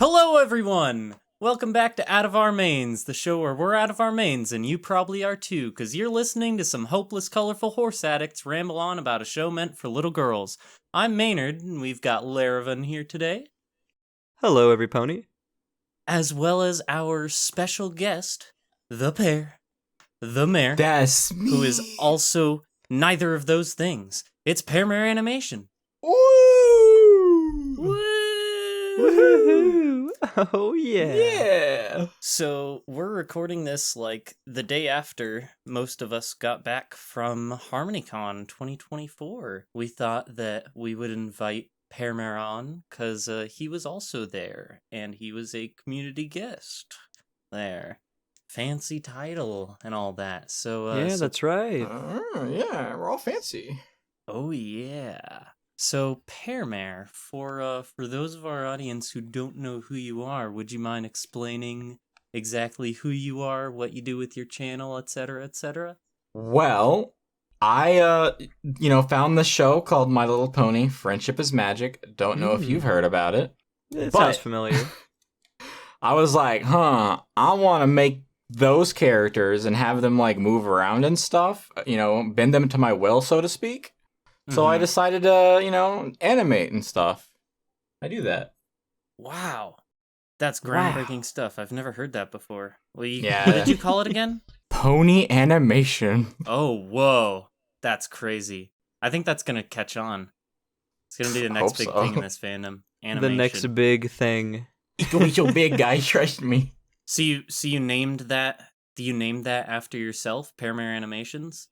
Hello, everyone! Welcome back to Out of Our Mains, the show where we're out of our mains, and you probably are too, because you're listening to some hopeless, colorful horse addicts ramble on about a show meant for little girls. I'm Maynard, and we've got Laravan here today, Hello, every pony. as well as our special guest, the pair, the mare, That's me. who is also neither of those things. It's Pearmare Animation. Woo! Woo! Woohoo! Oh, yeah. Yeah. So we're recording this like the day after most of us got back from Harmonycon 2024. We thought that we would invite Pearmare on because he was also there and he was a community guest there. Fancy title and all that. So That's right. Yeah, we're all fancy. oh yeah. So, Pearmare, for those of our audience who don't know who you are, would you mind explaining exactly who you are, what you do with your channel, etc., etc.? Well, I found this show called My Little Pony: Friendship is Magic. Don't know if you've heard about it. It But- sounds familiar. I was like, I want to make those characters and have them like move around and stuff, bend them to my will, so to speak. So I Mhm. decided to, animate and stuff. I do that. Wow. That's Wow. groundbreaking stuff. I've never heard that before. Well, Yeah. What did you call it again? Pony animation. Oh, whoa. That's crazy. I think that's going to catch on. It's going to be the next Hope big so. thing in this fandom. Animation. The next big thing. It's gonna be so big, guys. Trust me. So you named that... You named that after yourself? Pearmare Animations?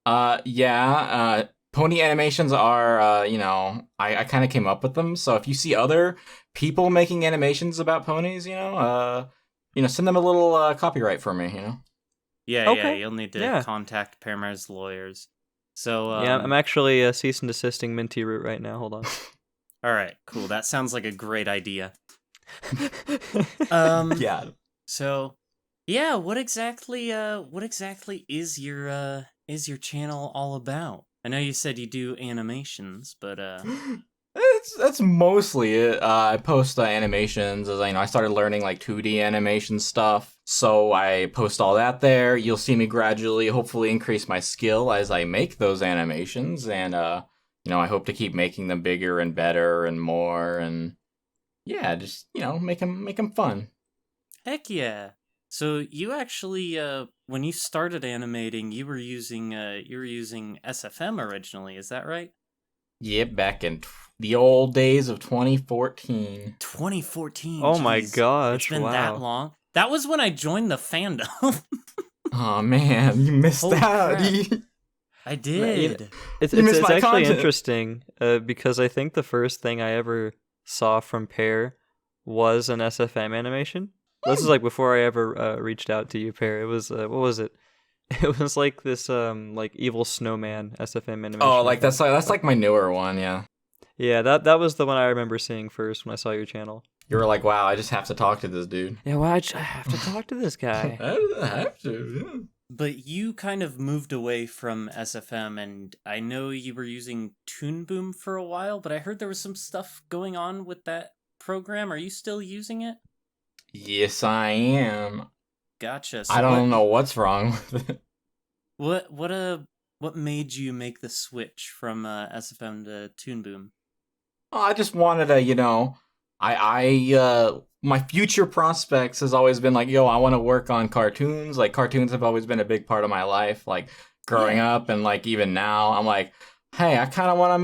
Yeah. Pony animations are, I kind of came up with them. So if you see other people making animations about ponies, send them a little copyright for me. Yeah, Okay, you'll need to yeah. contact Pearmare's lawyers. So, Yeah, I'm actually cease and desisting Minty Root right now. Hold on. alright, cool. That sounds like a great idea. Yeah. So, yeah, what exactly is your channel all about? I know you said you do animations, but, That's mostly it. I post animations as I started learning like 2D animation stuff. So I post all that there. You'll see me gradually, hopefully, increase my skill as I make those animations, and I hope to keep making them bigger and better and more, and yeah, just make them fun. heck yeah. So you actually, when you started animating, you were using SFM originally, is that right? Yep, back in the old days of 2014. 2014. Oh my geez. gosh, It's been wow. that long. That was when I joined the fandom. Oh man, you missed Holy out. crap. I did. It's You missed my actually content. interesting because I think the first thing I ever saw from Pear was an SFM animation. This is like before I ever reached out to you, Pear. It was what was it? It was like this like evil snowman SFM animation. Oh, I like think. that's like my newer one, yeah. Yeah, that was the one I remember seeing first when I saw your channel. You were like, wow, I just have to talk to this dude. Yeah, well, I have to talk to this guy. I have to, But you kind of moved away from SFM, and I know you were using Toon Boom for a while, but I heard there was some stuff going on with that program. Are you still using it? Yes, I am. Gotcha. So I don't know what's wrong with it. What made you make the switch from SFM to Toon Boom? I just wanted to, my future prospects has always been like, I want to work on cartoons. Like, cartoons have always been a big part of my life. Like, growing up and, like, even now, I'm like, hey, I kind of want to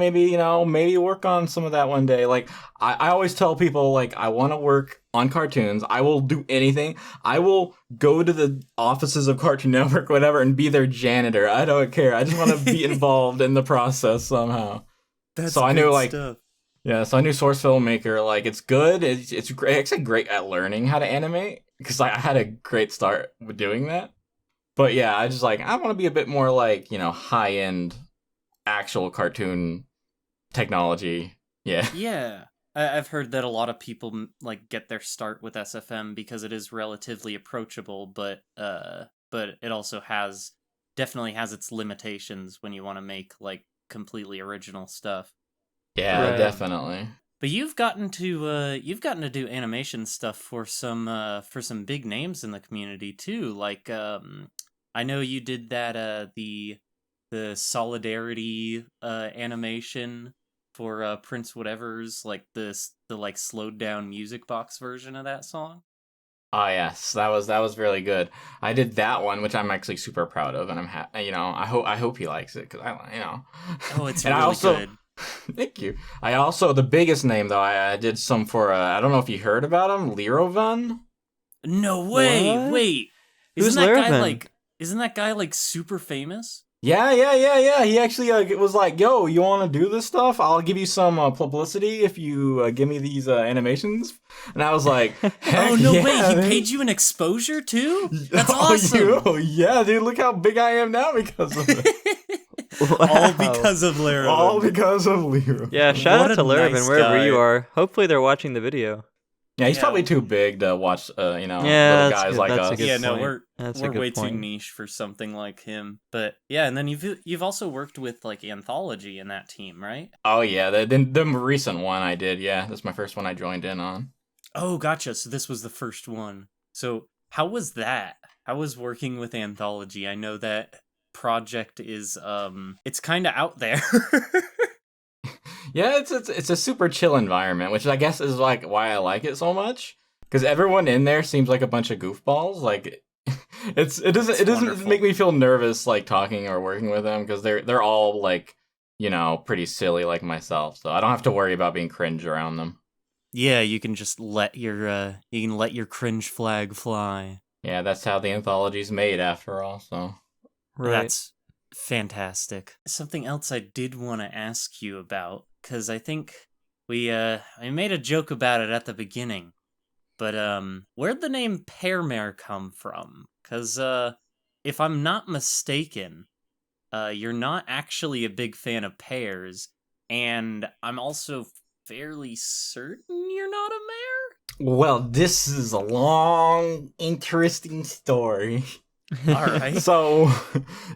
maybe work on some of that one day. Like, I always tell people, like, I want to work on cartoons. I will do anything. I will go to the offices of Cartoon Network, whatever, and be their janitor. I don't care. I just want to be involved in the process somehow. That's So I knew, good like, stuff. Yeah, so I knew Source Filmmaker, like, it's good. It's great. It's actually great at learning how to animate, because I had a great start with doing that. But yeah, I just, like, I want to be a bit more, like, high-end actual cartoon technology. Yeah. Yeah. I've heard that a lot of people like get their start with SFM because it is relatively approachable, but it also definitely has its limitations when you want to make like completely original stuff. Yeah, Right. definitely. But you've gotten to do animation stuff for some big names in the community too. Like I know you did that the Solidarity animation for Prince Whatever's, like the like slowed down music box version of that song. Oh yes, that was really good. I did that one, which I'm actually super proud of, and I'm I hope he likes it because Oh, it's and I really also good. thank you. I also the biggest name though I did some for I don't know if you heard about him, Lirovan. No way! What? Wait, Who's isn't Laravel? that guy like super famous? Yeah. He actually was like, "Yo, you want to do this stuff? I'll give you some publicity if you give me these animations." And I was like, Oh "Heck no yeah, way! He man." paid you an exposure too? That's Oh, awesome! yeah, dude, look how big I am now because of it. All Wow. because of Laravel. All because of Lero. Yeah, shout What out to a Laravel nice wherever guy. you are. Hopefully they're watching the video. Yeah, he's Yeah. probably too big to watch, Yeah, little that's guys good. like That's a us. good Yeah, no, point. That's a we're good way too point. niche for something like him. But yeah, and then you've also worked with like Anthology in that team, right? Oh yeah, the recent one I did. Yeah, that's my first one I joined in on. Oh, gotcha. So this was the first one. So how was that? How was working with Anthology? I know that project is it's kind of out there. Yeah, it's a super chill environment, which I guess is like why I like it so much. Because everyone in there seems like a bunch of goofballs. Like, it doesn't wonderful. make me feel nervous like talking or working with them because they're all like pretty silly like myself. So I don't have to worry about being cringe around them. Yeah, you can just let your cringe flag fly. Yeah, that's how the anthology's made after all. So Right. That's fantastic. Something else I did want to ask you about, because I think I made a joke about it at the beginning, but where'd the name Pearmare come from? Because if I'm not mistaken, you're not actually a big fan of pears, and I'm also fairly certain you're not a mare. well, this is a long, interesting story. All right. So,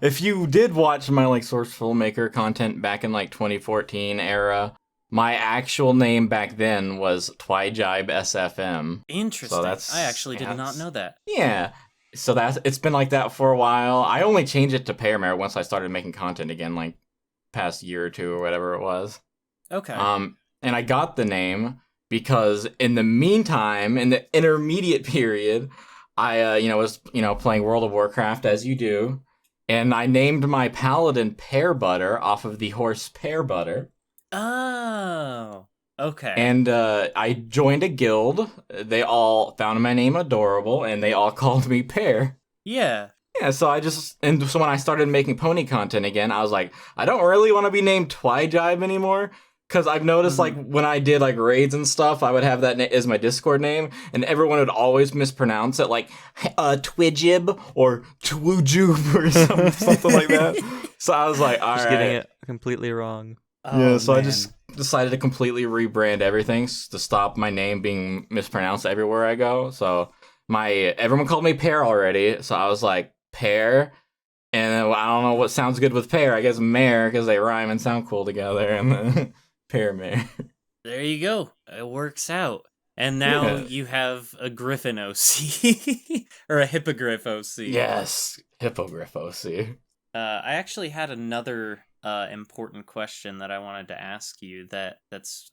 if you did watch my like source filmmaker content back in like 2014 era, my actual name back then was Twyjibe SFM. Interesting. that's- I actually did not that's- know that. Yeah. So it's been like that for a while. I only changed it to Pearmare once I started making content again, like past year or two or whatever it was. Okay. And I got the name because in the meantime, in the intermediate period, I was playing World of Warcraft as you do, and I named my paladin Pear Butter off of the horse Pear Butter. Oh. Okay. And I joined a guild. They all found my name adorable, and they all called me Pear. Yeah. Yeah, so when I started making pony content again, I was like, I don't really want to be named Twyjibe anymore. Because I've noticed, like, when I did, like, raids and stuff, I would have that as my Discord name, and everyone would always mispronounce it, like, Twidjib, or Twujub, or something like that. So I was like, all right. Just getting it completely wrong. Yeah, so I man. just decided to completely rebrand everything to stop my name being mispronounced everywhere I go. So everyone called me Pear already, so I was like, Pear, and I don't know what sounds good with pear. I guess mare, because they rhyme and sound cool together, and then Pearmare. There you go. It works out. And now Yeah. you have a Griffin OC. Or a Hippogriff OC. Yes, Hippogriff OC. I actually had another important question that I wanted to ask you that's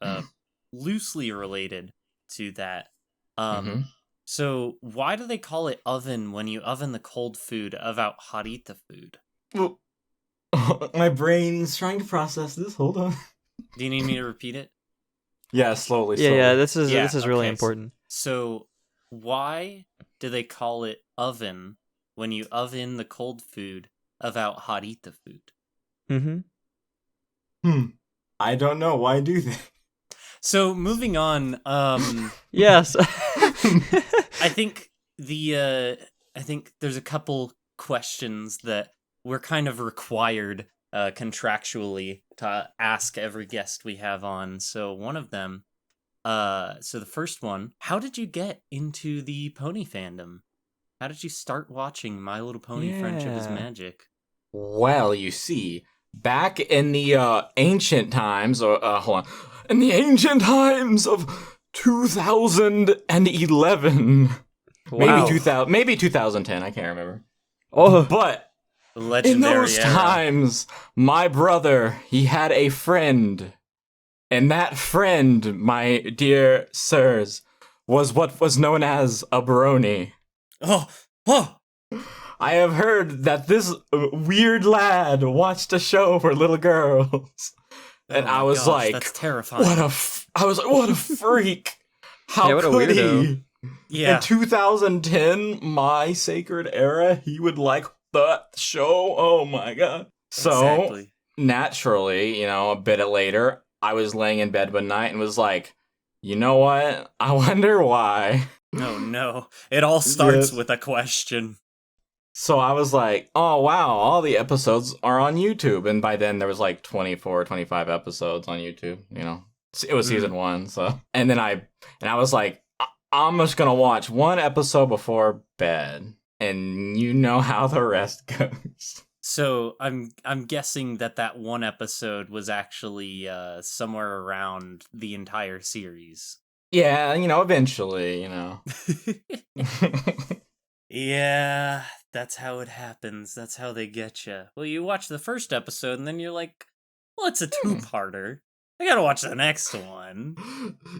loosely related to that. Mhm. So why do they call it oven when you oven the cold food about harita food? Well, my brain's trying to process this. Hold on. Do you need me to repeat it? Yeah, slowly. Yeah, this is Yeah, really okay, important. So why do they call it oven when you oven the cold food about harita food? Mm-hmm. I don't know. Why do they? So moving on, Yes. I think there's a couple questions that we're kind of required contractually to ask every guest we have on. So one of them, so the first one, how did you get into the pony fandom? How did you start watching My Little Pony Friendship is Yeah. Magic? Well, you see, back in the ancient times, or hold on, in the ancient times of 2011. Wow. Maybe 2010, I can't remember. Oh, But in Legendary those era. times, my brother, he had a friend. And that friend, my dear sirs, was what was known as a brony. Oh. I have heard that this weird lad watched a show for little girls. And Oh I my was gosh, like, that's terrifying. I was like, what a freak. How Yeah, what a could weirdo. he? Yeah. In 2010, my sacred era, he would like that show. Oh my god. So, Exactly. naturally, a bit later, I was laying in bed one night and was like, you know what? I wonder why. Oh no. It all starts Yes. with a question. So I was like, oh wow, all the episodes are on YouTube. And by then there was like 24, 25 episodes on YouTube, It was season 1, so. And then I was like, I'm just gonna watch one episode before bed. And you know how the rest goes. So I'm guessing that one episode was actually somewhere around the entire series. Yeah, eventually, Yeah, that's how it happens. That's how they get you. Well, you watch the first episode and then you're like, well, it's a two-parter. I gotta watch the next one.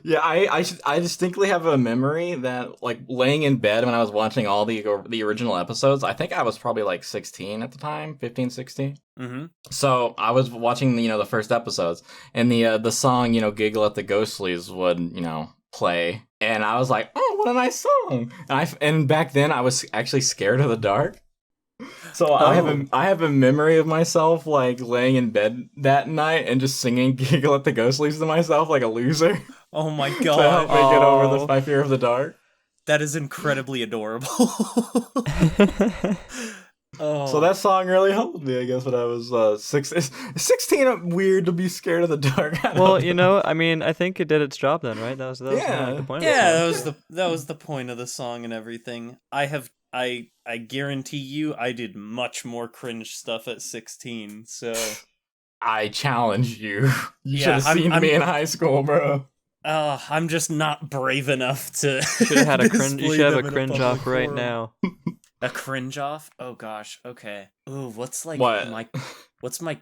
Yeah, I distinctly have a memory that, like, laying in bed when I was watching all the original episodes, I think I was probably like 16 at the time, 15, 16. Mm-hmm. So I was watching, the first episodes, and the song, Giggle at the Ghostlies would, play, and I was like, oh, what a nice song. And back then I was actually scared of the dark. So I have a memory of myself like laying in bed that night and just singing "Giggle at the Ghostlies" to myself like a loser Oh my to god. help me get over my fear of the dark. That is incredibly adorable. Oh. So that song really helped me, I guess, when I was 16. Weird to be scared of the dark. Well, I mean, I think it did its job then, right? That was kind of like the point of the song. that was the point of the song and everything. I guarantee you I did much more cringe stuff at 16, so I challenge you. You Yeah, should have seen I'm- me in high school, bro. I'm just not brave enough to Should have had a cringe. You display should have them a in cringe public off right forum. now. A cringe off? Oh gosh, okay. Ooh, what's like What? what's like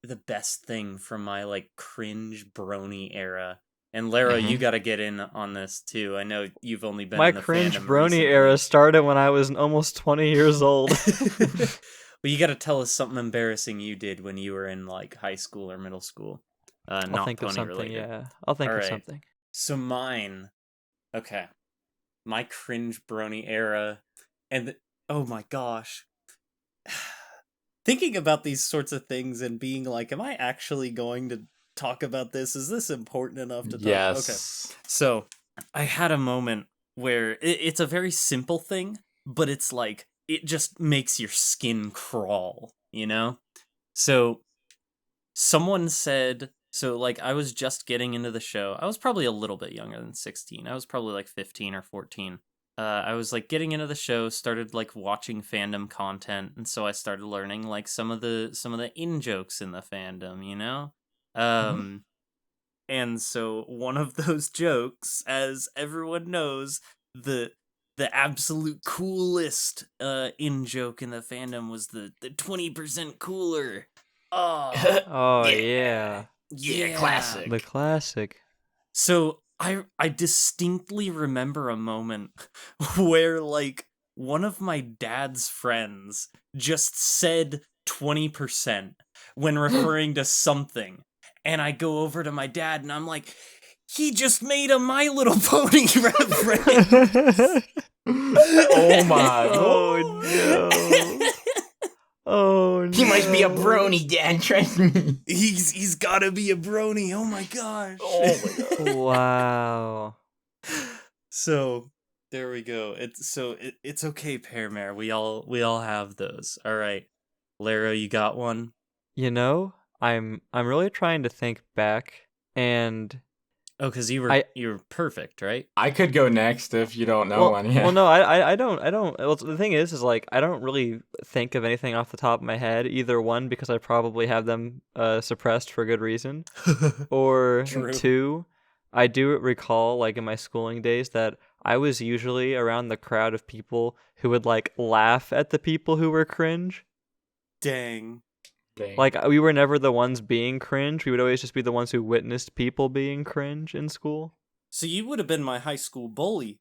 the best thing from my like cringe brony era? And Lara, you gotta get in on this too. I know you've only been My in the cringe fandom brony recently. era started when I was almost 20 years old. Well, you gotta tell us something embarrassing you did when you were in like high school or middle school. I'll Not think of pony something. related. Yeah, I'll think of Alright. something. So mine, okay, my cringe brony era, and oh my gosh, thinking about these sorts of things and being like, am I actually going to talk about this? Is this important enough to talk? Yes. Okay, so I had a moment where it's a very simple thing, but it's like it just makes your skin crawl, So someone said. So, like, I was just getting into the show. I was probably a little bit younger than 16. I was probably, like, 15 or 14. I was, like, getting into the show, started, like, watching fandom content, and so I started learning, like, some of the in-jokes in the fandom, And so one of those jokes, as everyone knows, the absolute coolest in-joke in the fandom was the 20% cooler. Oh, Oh yeah, Yeah, classic. the classic. So I distinctly remember a moment where like one of my dad's friends just said 20% when referring to something. And I go over to my dad and I'm like, he just made a My Little Pony reference. Oh my Oh no. Oh no. He must be a brony, Dad. Trust me. He's gotta be a brony. Oh my gosh. Oh my god. Wow. So there we go. It's okay, Pearmare. We all have those. All right, Lara, you got one. I'm really trying to think back, and Oh, because you were perfect, right? I could go next if you don't know one. Yeah. Well, no, I don't. Well, the thing is like I don't really think of anything off the top of my head. Either one, because I probably have them suppressed for good reason, or True. two, I do recall like in my schooling days that I was usually around the crowd of people who would like laugh at the people who were cringe. Dang. Like, we were never the ones being cringe. We would always just be the ones who witnessed people being cringe in school. So you would have been my high school bully.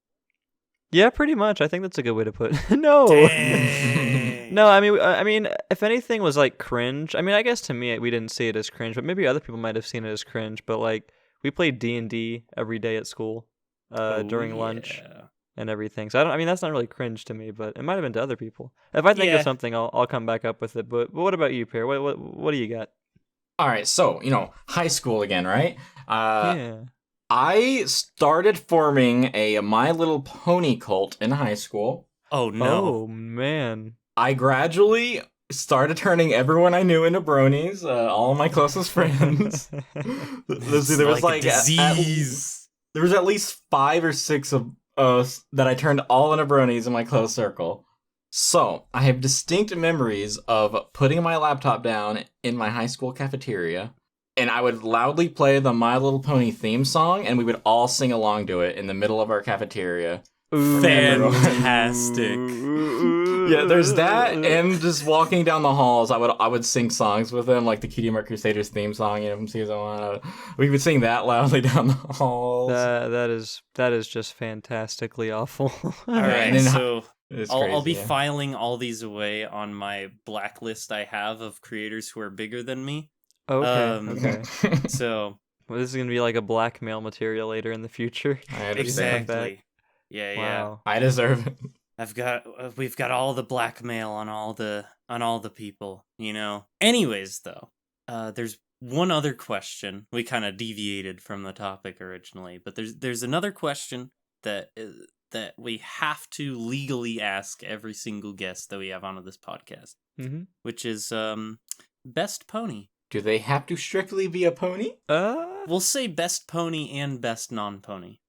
Yeah, pretty much. I think that's a good way to put it. No. Dang. No, I mean, if anything was, like, cringe, I mean, I guess to me, we didn't see it as cringe, but maybe other people might have seen it as cringe, but, like, we played D&D every day at school during lunch and everything. So, I mean, that's not really cringe to me, but it might have been to other people. If I think of something, I'll come back up with it. But what about you, Pear? What do you got? All right, so, high school again, right? Yeah. I started forming a My Little Pony cult in high school. Oh, no. Oh, man. I gradually started turning everyone I knew into bronies, all of my closest friends. There was like a disease. There was at least 5 or 6 of us that I turned all into bronies in my close circle. So, I have distinct memories of putting my laptop down in my high school cafeteria, and I would loudly play the My Little Pony theme song, and we would all sing along to it in the middle of our cafeteria. Ooh. Fantastic. Yeah, there's that, and just walking down the halls, I would sing songs with them, like the Cutie Mark Crusaders theme song, from season 1. We would sing that loudly down the halls. That is just fantastically awful. All right, so I'll be crazy, filing all these away on my blacklist I have of creators who are bigger than me. Okay. So Well, this is gonna be like a blackmail material later in the future. I understand. exactly. Yeah. Wow. I deserve it. We've got all the blackmail on all the people, Anyways, though, there's one other question. We kind of deviated from the topic originally, but there's another question that we have to legally ask every single guest that we have onto this podcast, which is best pony. Do they have to strictly be a pony? We'll say best pony and best non-pony.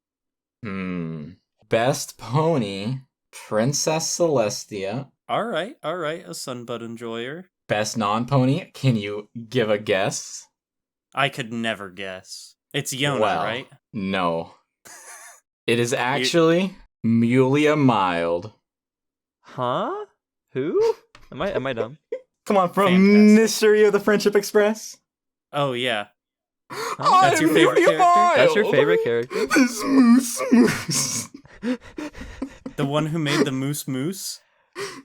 Best pony, Princess Celestia. All right, a Sunbud enjoyer. Best non-pony, can you give a guess? I could never guess. It's Yona, right? No. It is actually Mulia Mild. Huh? Who? Am I dumb? Come on, from Fantastic. Mystery of the Friendship Express. Oh, yeah. That's your favorite character? That's your favorite character? Moose. The one who made the moose?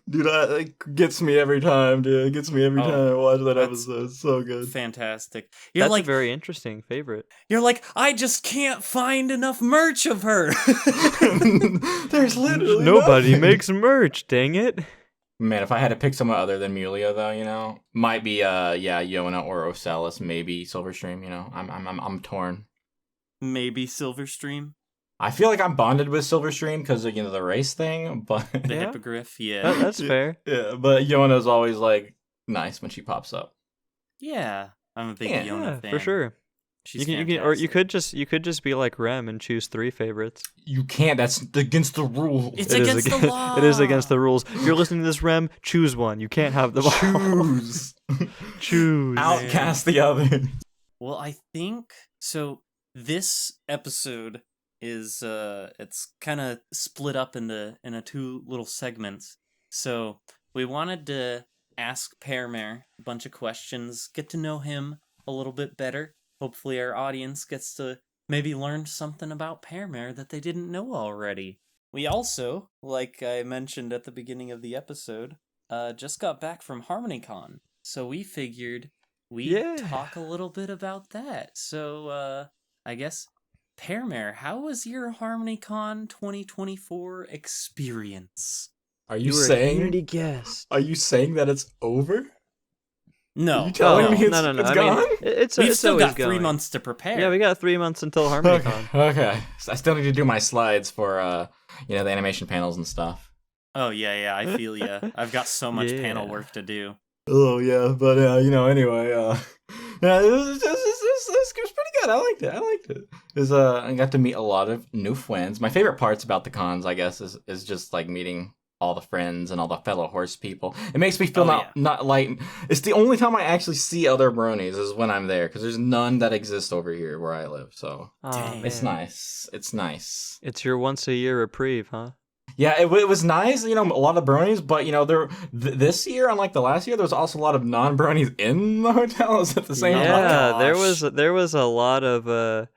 Dude, it gets me every time, dude. It gets me every time I watch that episode. It's so good. Fantastic. That's a very interesting favorite. You're like, I just can't find enough merch of her. There's literally Nobody nothing. makes merch, dang it. Man, if I had to pick someone other than Mulia, though, might be Yona or Ocellus, maybe Silverstream. I'm torn. Maybe Silverstream. I feel like I'm bonded with Silverstream because of the race thing, but The hippogriff, yeah. That's fair. Yeah, but Yona's always like nice when she pops up. Yeah, I'm a big Yona fan. For sure. She's You could just be like Rem and choose 3 favorites. You can't. That's against the rules. It's against the law. It is against the rules. You're listening to this, Rem. Choose one. You can't have them all. Choose. Choose. Outcast the other. Well, I think so. This episode is it's kind of split up into 2 little segments. So we wanted to ask Pearmare a bunch of questions, get to know him a little bit better. Hopefully our audience gets to maybe learn something about Pearmare that they didn't know already. We also, like I mentioned at the beginning of the episode, just got back from Harmonycon. So we figured we'd talk a little bit about that. So I guess, Pearmare, how was your Harmonycon 2024 experience? Are you were saying? a community guest. Are you saying that it's over? No. Are you telling me it's no. it's I gone? mean, it's We've still always got 3 going. months to prepare. Yeah, we got 3 months until Harmonycon. Okay. So I still need to do my slides for the animation panels and stuff. Oh, yeah, I feel ya. I've got so much panel work to do. Oh yeah, but anyway, yeah, it was pretty good. I liked it. I got to meet a lot of new friends. My favorite parts about the cons, I guess, is just like meeting all the friends and all the fellow horse people. It makes me feel not like it's the only time I actually see other bronies is when I'm there because there's none that exist over here where I live. So it's nice. It's nice. It's your once a year reprieve, huh? Yeah, it was nice. A lot of bronies, but this year, unlike the last year, there was also a lot of non-bronies in the hotels at the same time. Yeah, there was a lot of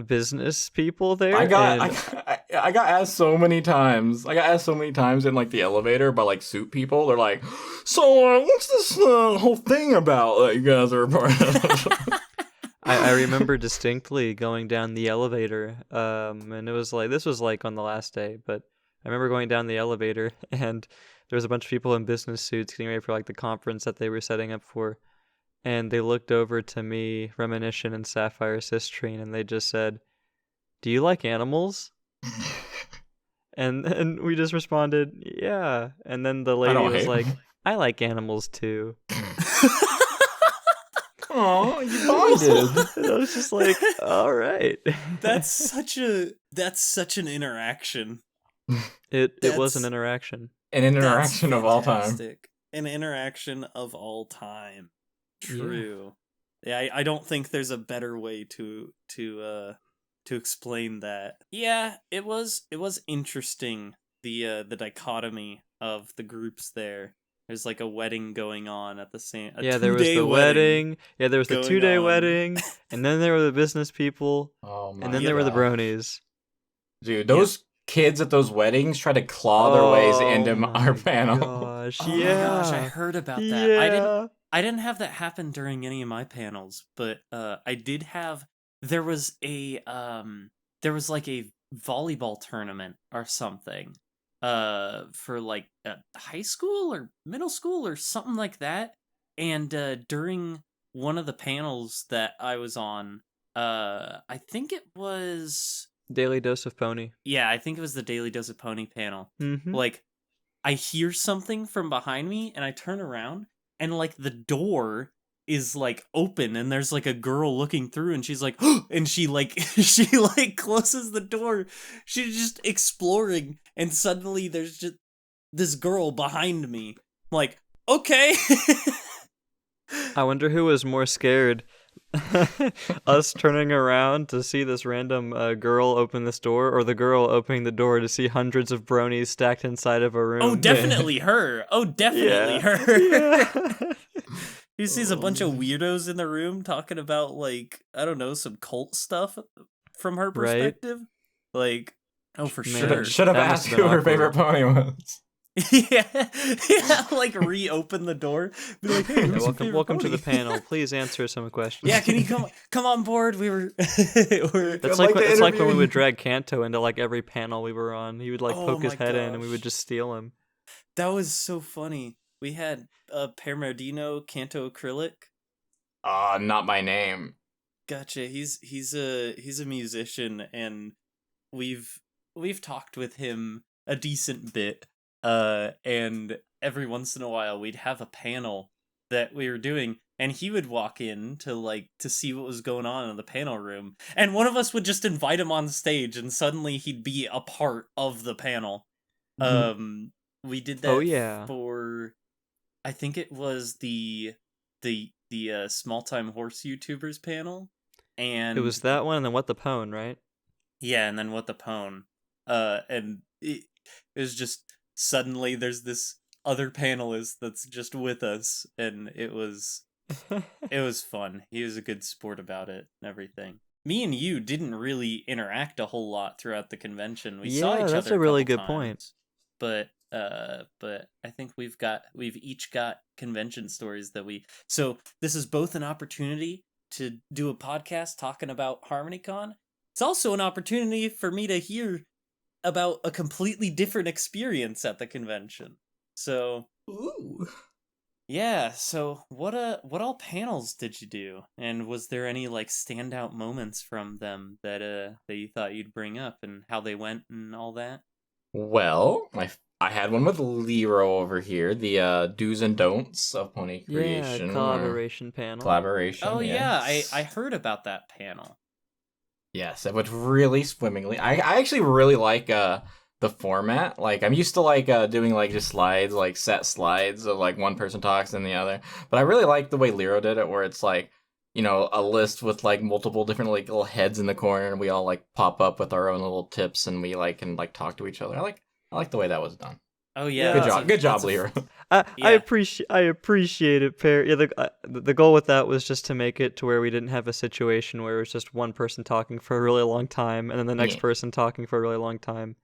business people there. I got asked so many times. I got asked so many times in like the elevator by like suit people. They're like, "So what's this whole thing about that you guys are a part of?" I remember distinctly going down the elevator, and this was like on the last day, but I remember going down the elevator and there was a bunch of people in business suits getting ready for like the conference that they were setting up for. And they looked over to me, Reminiscent and Sapphire Cistrine, and they just said, "Do you like animals?" and we just responded, "Yeah." And then the lady was like, "I like animals too." Oh, you bonded. And I was just like, all right. That's such an interaction. It was an interaction. An interaction of all time. An interaction of all time. True. Yeah, I don't think there's a better way to explain that. Yeah, it was interesting, the dichotomy of the groups there. There's like a wedding going on at the same. There was the wedding. Yeah, there was the 2-day wedding, and then there were the business people. Oh my! And then there were the bronies. Dude, those kids at those weddings try to claw their ways into our panel. Gosh, my gosh, I heard about that. Yeah. I didn't have that happen during any of my panels, but I did have. There was like a volleyball tournament or something. For like high school or middle school or something like that, and during one of the panels that I was on, I think it was Daily Dose of Pony. Yeah, I think it was the Daily Dose of Pony panel. Mm-hmm. Like, I hear something from behind me, and I turn around, and like the door is like open, and there's like a girl looking through, and she's like, and she closes the door. She's just exploring, and suddenly there's just this girl behind me. I'm like, okay. I wonder who was more scared. Us turning around to see this random girl open this door, or the girl opening the door to see hundreds of bronies stacked inside of a room. Oh, definitely her. Her. Yeah. He sees a bunch of weirdos in the room talking about, like, I don't know, some cult stuff from her perspective. Right? Like, oh, for sure. Should have asked who her favorite pony was. yeah, like reopen the door. Be like, hey, welcome to the panel. Please answer some questions. Yeah, can you come on board? It's like when we would drag Kanto into like every panel we were on. He would like poke his head in, and we would just steal him. That was so funny. We had Pearmare Kanto Acrylic. Not my name. Gotcha. He's a musician, and we've talked with him a decent bit. And every once in a while we'd have a panel that we were doing, and he would walk in to see what was going on in the panel room, and one of us would just invite him on stage, and suddenly he'd be a part of the panel. Mm-hmm. We did that for, I think it was the small time horse YouTubers panel, and it was that one, and then What the Pwn, right? Yeah, and then What the Pwn, and it was just. Suddenly there's this other panelist that's just with us, and it was fun. He was a good sport about it and everything. Me and you didn't really interact a whole lot throughout the convention. We saw each other. That's a really good point. But I think we've each got convention stories that so this is both an opportunity to do a podcast talking about Harmonycon. It's also an opportunity for me to hear about a completely different experience at the convention. So, ooh. Yeah, so what all panels did you do? And was there any like standout moments from them that you thought you'd bring up, and how they went and all that? Well, I had one with Lero over here, the do's and don'ts of pony Yeah, creation. collaboration panel. Collaboration. Oh yes. yeah, I heard about that panel. Yes, it went really swimmingly. I actually really like the format. Like I'm used to like doing like just slides, like set slides of like one person talks and the other. But I really like the way Lero did it, where it's like, you know, a list with like multiple different like little heads in the corner, and we all like pop up with our own little tips, and we like can like talk to each other. I like the way that was done. Oh yeah, Good job, Lero. I Yeah. appreciate it, Perry. Yeah, the goal with that was just to make it to where we didn't have a situation where it was just one person talking for a really long time and then the next Yeah. person talking for a really long time.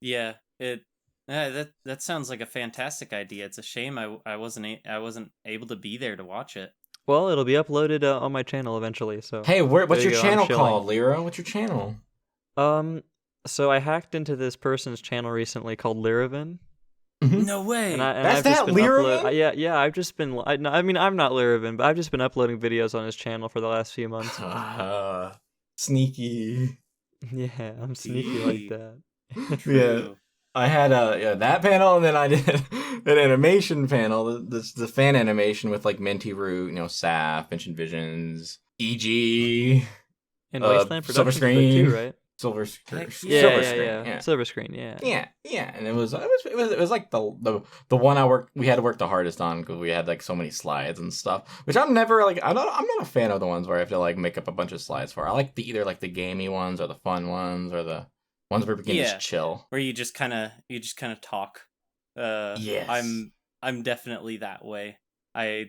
Yeah, that sounds like a fantastic idea. It's a shame I wasn't able to be there to watch it. Well, it'll be uploaded on my channel eventually. So Hey, what's there you your go, I'm channel chilling. called, Lero? What's your channel? So I hacked into this person's channel recently called Laraven. No way. And That's I've just that been Laraven? yeah, I've just been. I mean, I'm not Laraven, but I've just been uploading videos on his channel for the last few months. Sneaky. Yeah, I'm sneaky like that. Yeah. I had that panel, and then I did an animation panel, the fan animation with like Minty Root, you know, Saf, Ancient Visions, EG, And Wasteland Silver Productions Screen, did too, right? Silver Heck Screen, yeah. Silver Yeah, Screen, yeah. Silver Screen, yeah. yeah, and it was like the one we had to work the hardest on because we had like so many slides and stuff, which I'm never like I'm not a fan of the ones where I have to like make up a bunch of slides for. I like either like the gamey ones or the fun ones or the ones where we can just chill. Where you just kind of talk. Yes. I'm definitely that way. I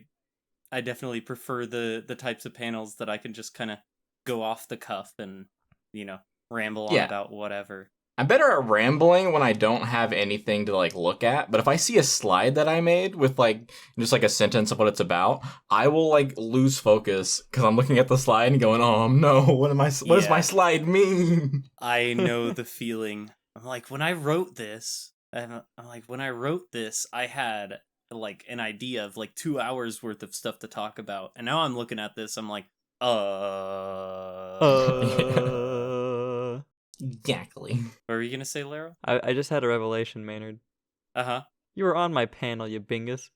definitely prefer the types of panels that I can just kind of go off the cuff and, you know, ramble on about whatever. I'm better at rambling when I don't have anything to like look at, but if I see a slide that I made with like just like a sentence of what it's about, I will like lose focus because I'm looking at the slide and going, "Oh no, what does my slide mean?" I know the feeling. I'm like, when I wrote this, I had like an idea of like 2 hours worth of stuff to talk about, and now I'm looking at this, I'm like, Exactly. What were you gonna say, Laro? I just had a revelation, Maynard. Uh-huh. You were on my panel, you bingus.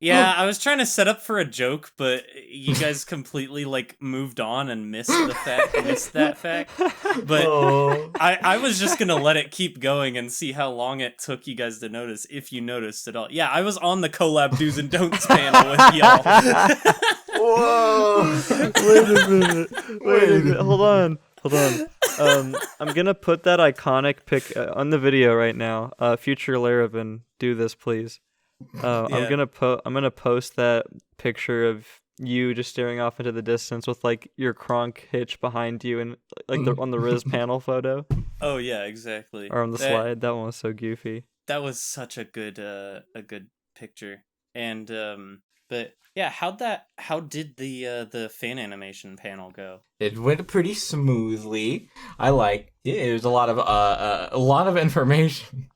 Yeah, I was trying to set up for a joke, but you guys completely like moved on and missed that fact. But I was just gonna let it keep going and see how long it took you guys to notice, if you noticed at all. Yeah, I was on the collab do's and don'ts panel with y'all. Whoa! Wait a minute. Hold on. I'm gonna put that iconic pic on the video right now. Future Laraven, do this, please. Yeah. I'm gonna post that picture of you just staring off into the distance with like your Kronk hitch behind you and like on the Riz panel photo. Oh yeah, exactly. Or on the slide. That one was so goofy. That was such a good picture. And but yeah, how did the fan animation panel go? It went pretty smoothly. I liked it. It was a lot of information.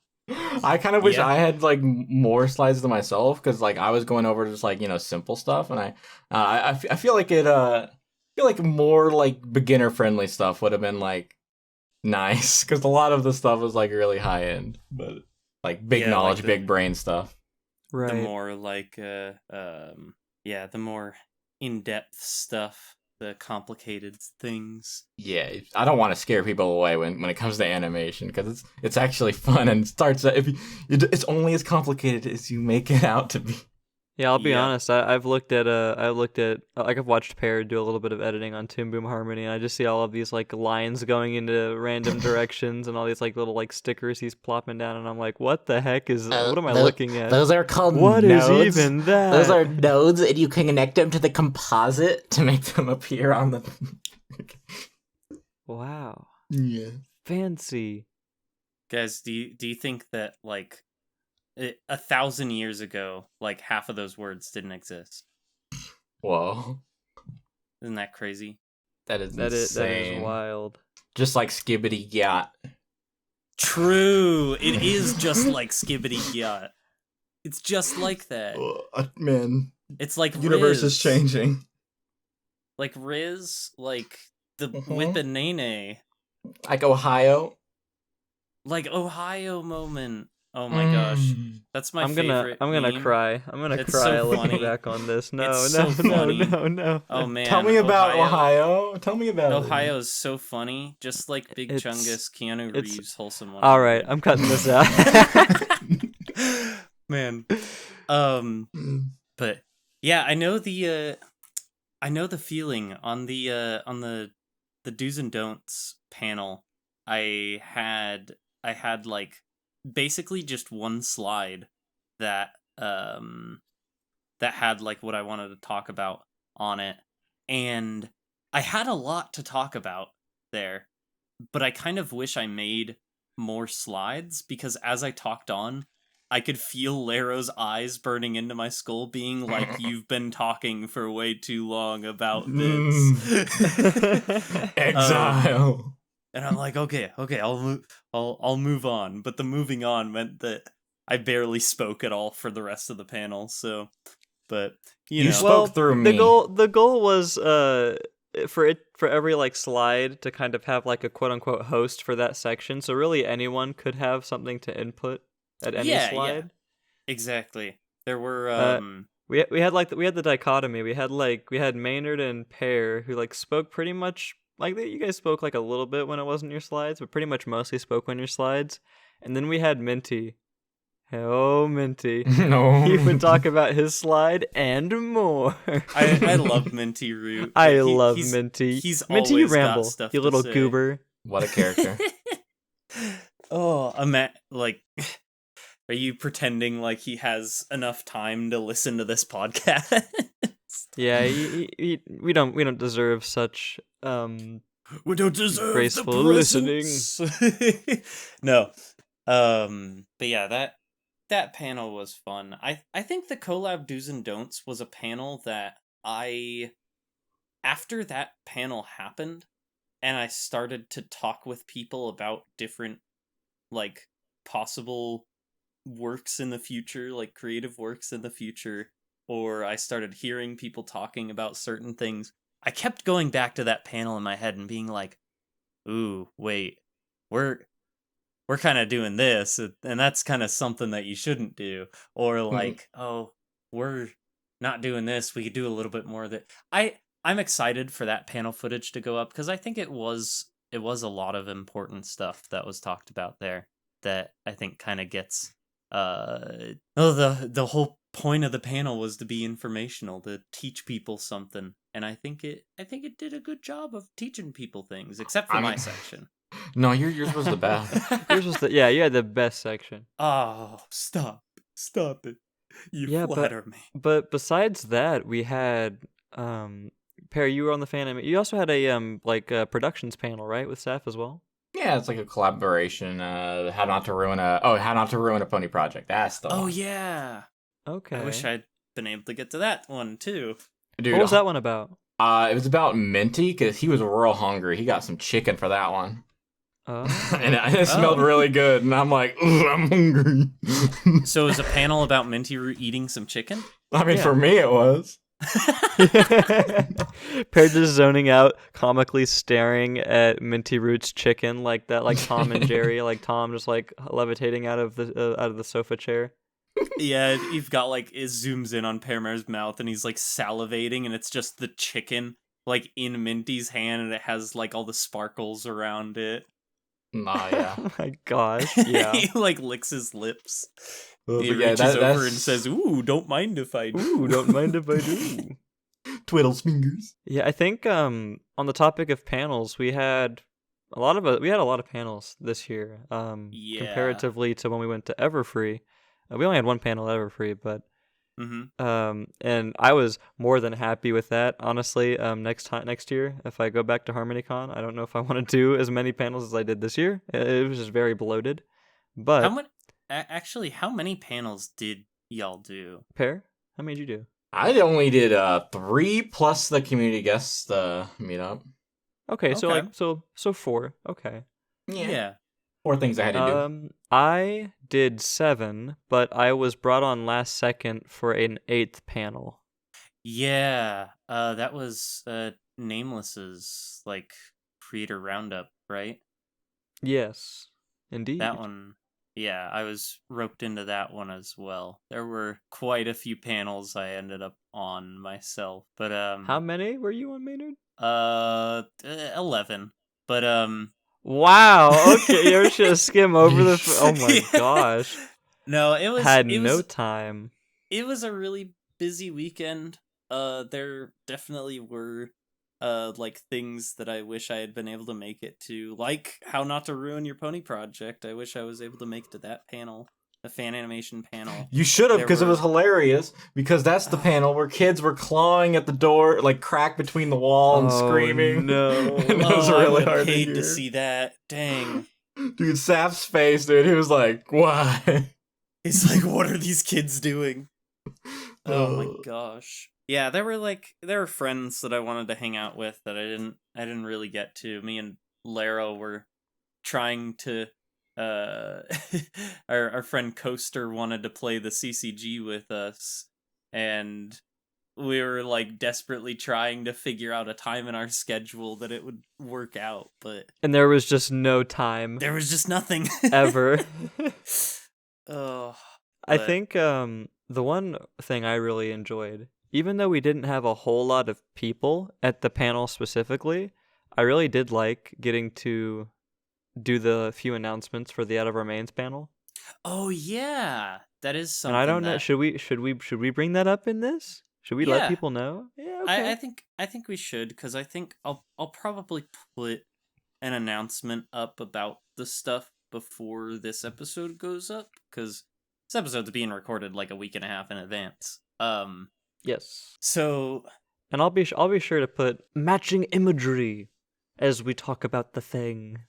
I kind of wish I had like more slides to myself because like I was going over just like, you know, simple stuff, and I feel like more like beginner friendly stuff would have been like nice because a lot of the stuff was like really high end, but like big knowledge, like big brain stuff. Right. The more like the more in-depth stuff, the complicated things. Yeah, I don't want to scare people away when it comes to animation because it's actually fun and starts it's only as complicated as you make it out to be. Yeah, I'll be honest. I've watched Pear do a little bit of editing on Toon Boom Harmony, and I just see all of these like lines going into random directions and all these like little like stickers he's plopping down, and I'm like, what the heck is? What am I looking at? Those are called What nodes. is even that? Those are nodes, and you can connect them to the composite to make them appear on the. Wow. Yeah. Fancy. Guys, do you think that like 1,000 years ago, like half of those words didn't exist? Whoa. Isn't that crazy? That is insane. That is wild. Just like Skibbity Yacht. True. It is just like Skibbity Yacht. It's just like that. Man. It's like the universe Riz. is changing. Like Riz, like the with the Nene. Like Ohio. Like Ohio moment. Oh my gosh. Mm. That's my I'm gonna favorite I'm gonna meme. cry. I'm gonna It's cry so looking funny. back on this. No, It's no, so no, funny. no, no. Oh man, Tell me about Ohio. Tell me about it. Ohio is so funny, just like Big It's Chungus, Keanu it's Reeves, Wholesome all right. 100. I'm cutting this out. Man. But yeah, I know the feeling on the do's and don'ts panel. I had like basically just one slide that that had like what I wanted to talk about on it. And I had a lot to talk about there, but I kind of wish I made more slides because as I talked on, I could feel Laro's eyes burning into my skull, being like, "You've been talking for way too long about this." Exile. And I'm like, "Okay, I'll move on." But the moving on meant that I barely spoke at all for the rest of the panel. So, but You know, spoke through me. The goal was for every like slide to kind of have like a quote unquote host for that section. So really anyone could have something to input at any yeah, slide. exactly. There were We had like we had the dichotomy. We had Maynard and Pear who like spoke pretty much like you guys spoke like a little bit when it wasn't your slides, but pretty much mostly spoke on your slides. And then we had Minty. Oh, Minty. No. He would talk about his slide and more. I love Minty Root. I love Minty. He's Minty, you always got ramble, stuff you to little say. goober. What a character. Oh, like, are you pretending like he has enough time to listen to this podcast? Yeah, we don't deserve such We don't deserve graceful the listening. No, but yeah, that panel was fun. I think the collab do's and don'ts was a panel that after that panel happened, and I started to talk with people about different like possible works in the future, like creative works in the future, or I started hearing people talking about certain things. I kept going back to that panel in my head and being like, "Ooh, wait, we're kind of doing this, and that's kind of something that you shouldn't do." Or like, "Oh, we're not doing this. We could do a little bit more of that." I'm excited for that panel footage to go up because I think it was a lot of important stuff that was talked about there that I think kind of gets the whole point of the panel was to be informational, to teach people something, and I think it did a good job of teaching people things, except for my section. No, yours was the best. Yours was you had the best section. Oh, stop it! You flatter me. But besides that, we had Perry. You were on the fan. You also had a productions panel, right, with Seth as well. Yeah, it's like a collaboration. How not to ruin a pony project. That's the one. Oh yeah. Okay. I wish I'd been able to get to that one too. Dude, what was that one about? It was about Minty because he was real hungry. He got some chicken for that one. Oh. And it smelled really good, and I'm like, I'm hungry. So it was a panel about Minty Root eating some chicken? I mean, for me it was. Pear just zoning out, comically staring at Minty Root's chicken like that, like Tom and Jerry, like Tom just like levitating out of the sofa chair. Yeah, you've got like it zooms in on Pearmare's mouth, and he's like salivating, and it's just the chicken like in Minty's hand, and it has like all the sparkles around it. Nah, yeah. Oh my gosh, yeah. He like licks his lips. Well, He yeah, reaches over and says, "Ooh, don't mind if I do." Ooh, don't mind if I do. Twiddles fingers. Yeah, I think on the topic of panels, we had a lot of panels this year. Yeah. Comparatively to when we went to Everfree, we only had one panel at Everfree, but and I was more than happy with that. Honestly, next year, if I go back to Harmonycon, I don't know if I want to do as many panels as I did this year. It was just very bloated. But how many panels did y'all do? Pear, how many did you do? I only did 3 plus the community guest meetup. Okay, so 4. Okay. Yeah. 4 things I had to do. I did 7, but I was brought on last second for an 8th panel. Yeah, that was Nameless's like creator roundup, right? Yes, indeed. That one yeah, I was roped into that one as well. There were quite a few panels I ended up on myself, but How many were you on, Maynard? 11. But Wow. Okay, you should skim over the. Oh my Yeah. gosh. No, Had no time. it was a really busy weekend. There definitely were like things that I wish I had been able to make it to, like How Not to Ruin Your Pony project. I wish I was able to make it to that panel, the fan animation panel. You should have, There because it was were- hilarious. Because that's the panel where kids were clawing at the door, like crack between the wall and screaming. No. And it was I really would have hard to paid hear. to see that. Dang. Dude, Saf's face, dude. He was like, "Why?" It's like, what are these kids doing? Oh my gosh. Yeah, there were friends that I wanted to hang out with that I didn't really get to. Me and Laro were trying to our friend Coaster wanted to play the CCG with us, and we were like desperately trying to figure out a time in our schedule that it would work out, but And there was just no time there was just nothing ever. Oh, I but- think the one thing I really enjoyed, even though we didn't have a whole lot of people at the panel specifically, I really did like getting to do the few announcements for the Out of Our Mains panel. Oh yeah, that is something. And I don't know, that- should we bring that up in this? Should we let Yeah. people know? Yeah, okay. I think we should, because I think I'll probably put an announcement up about the stuff before this episode goes up, because this episode's being recorded like a week and a half in advance. Yes. So And I'll be sure to put matching imagery as we talk about the thing.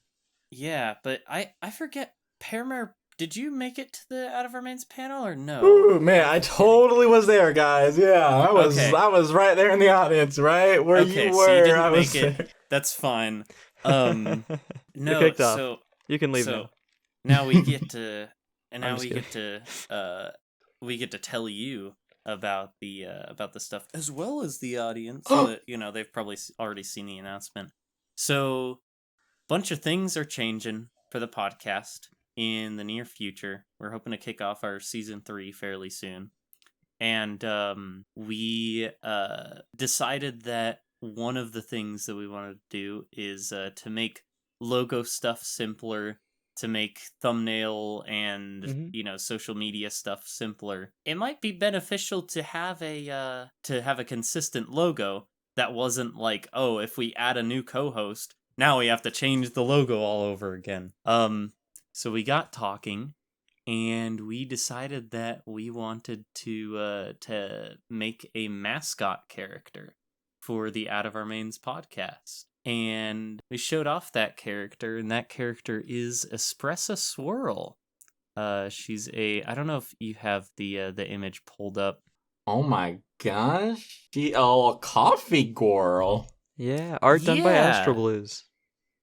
yeah, but I forget, Pearmare, did you make it to the Out of Our Mains panel or no? Ooh, man, I totally was there, guys. Yeah, I was Okay. I was right there in the audience, right where Okay, you so were. you didn't I was make it. there. That's fine. You're No, kicked off. so You can leave so now. now we get to and I'm now just we get to tell you about the stuff, as well as the audience, that they've probably already seen the announcement. So bunch of things are changing for the podcast in the near future. We're hoping to kick off our season 3 fairly soon, and we decided that one of the things that we wanted to do is to make logo stuff simpler, to make thumbnail and Mhm. social media stuff simpler. It might be beneficial to have a consistent logo that wasn't like, oh, if we add a new co-host, now we have to change the logo all over again. So we got talking, and we decided that we wanted to make a mascot character for the Out of Our Mains podcast. And we showed off that character, and that character is Espressa Swirl. She's I don't know if you have the image pulled up. Oh my gosh, a coffee girl. Yeah, art done by Yeah. Astro Blues.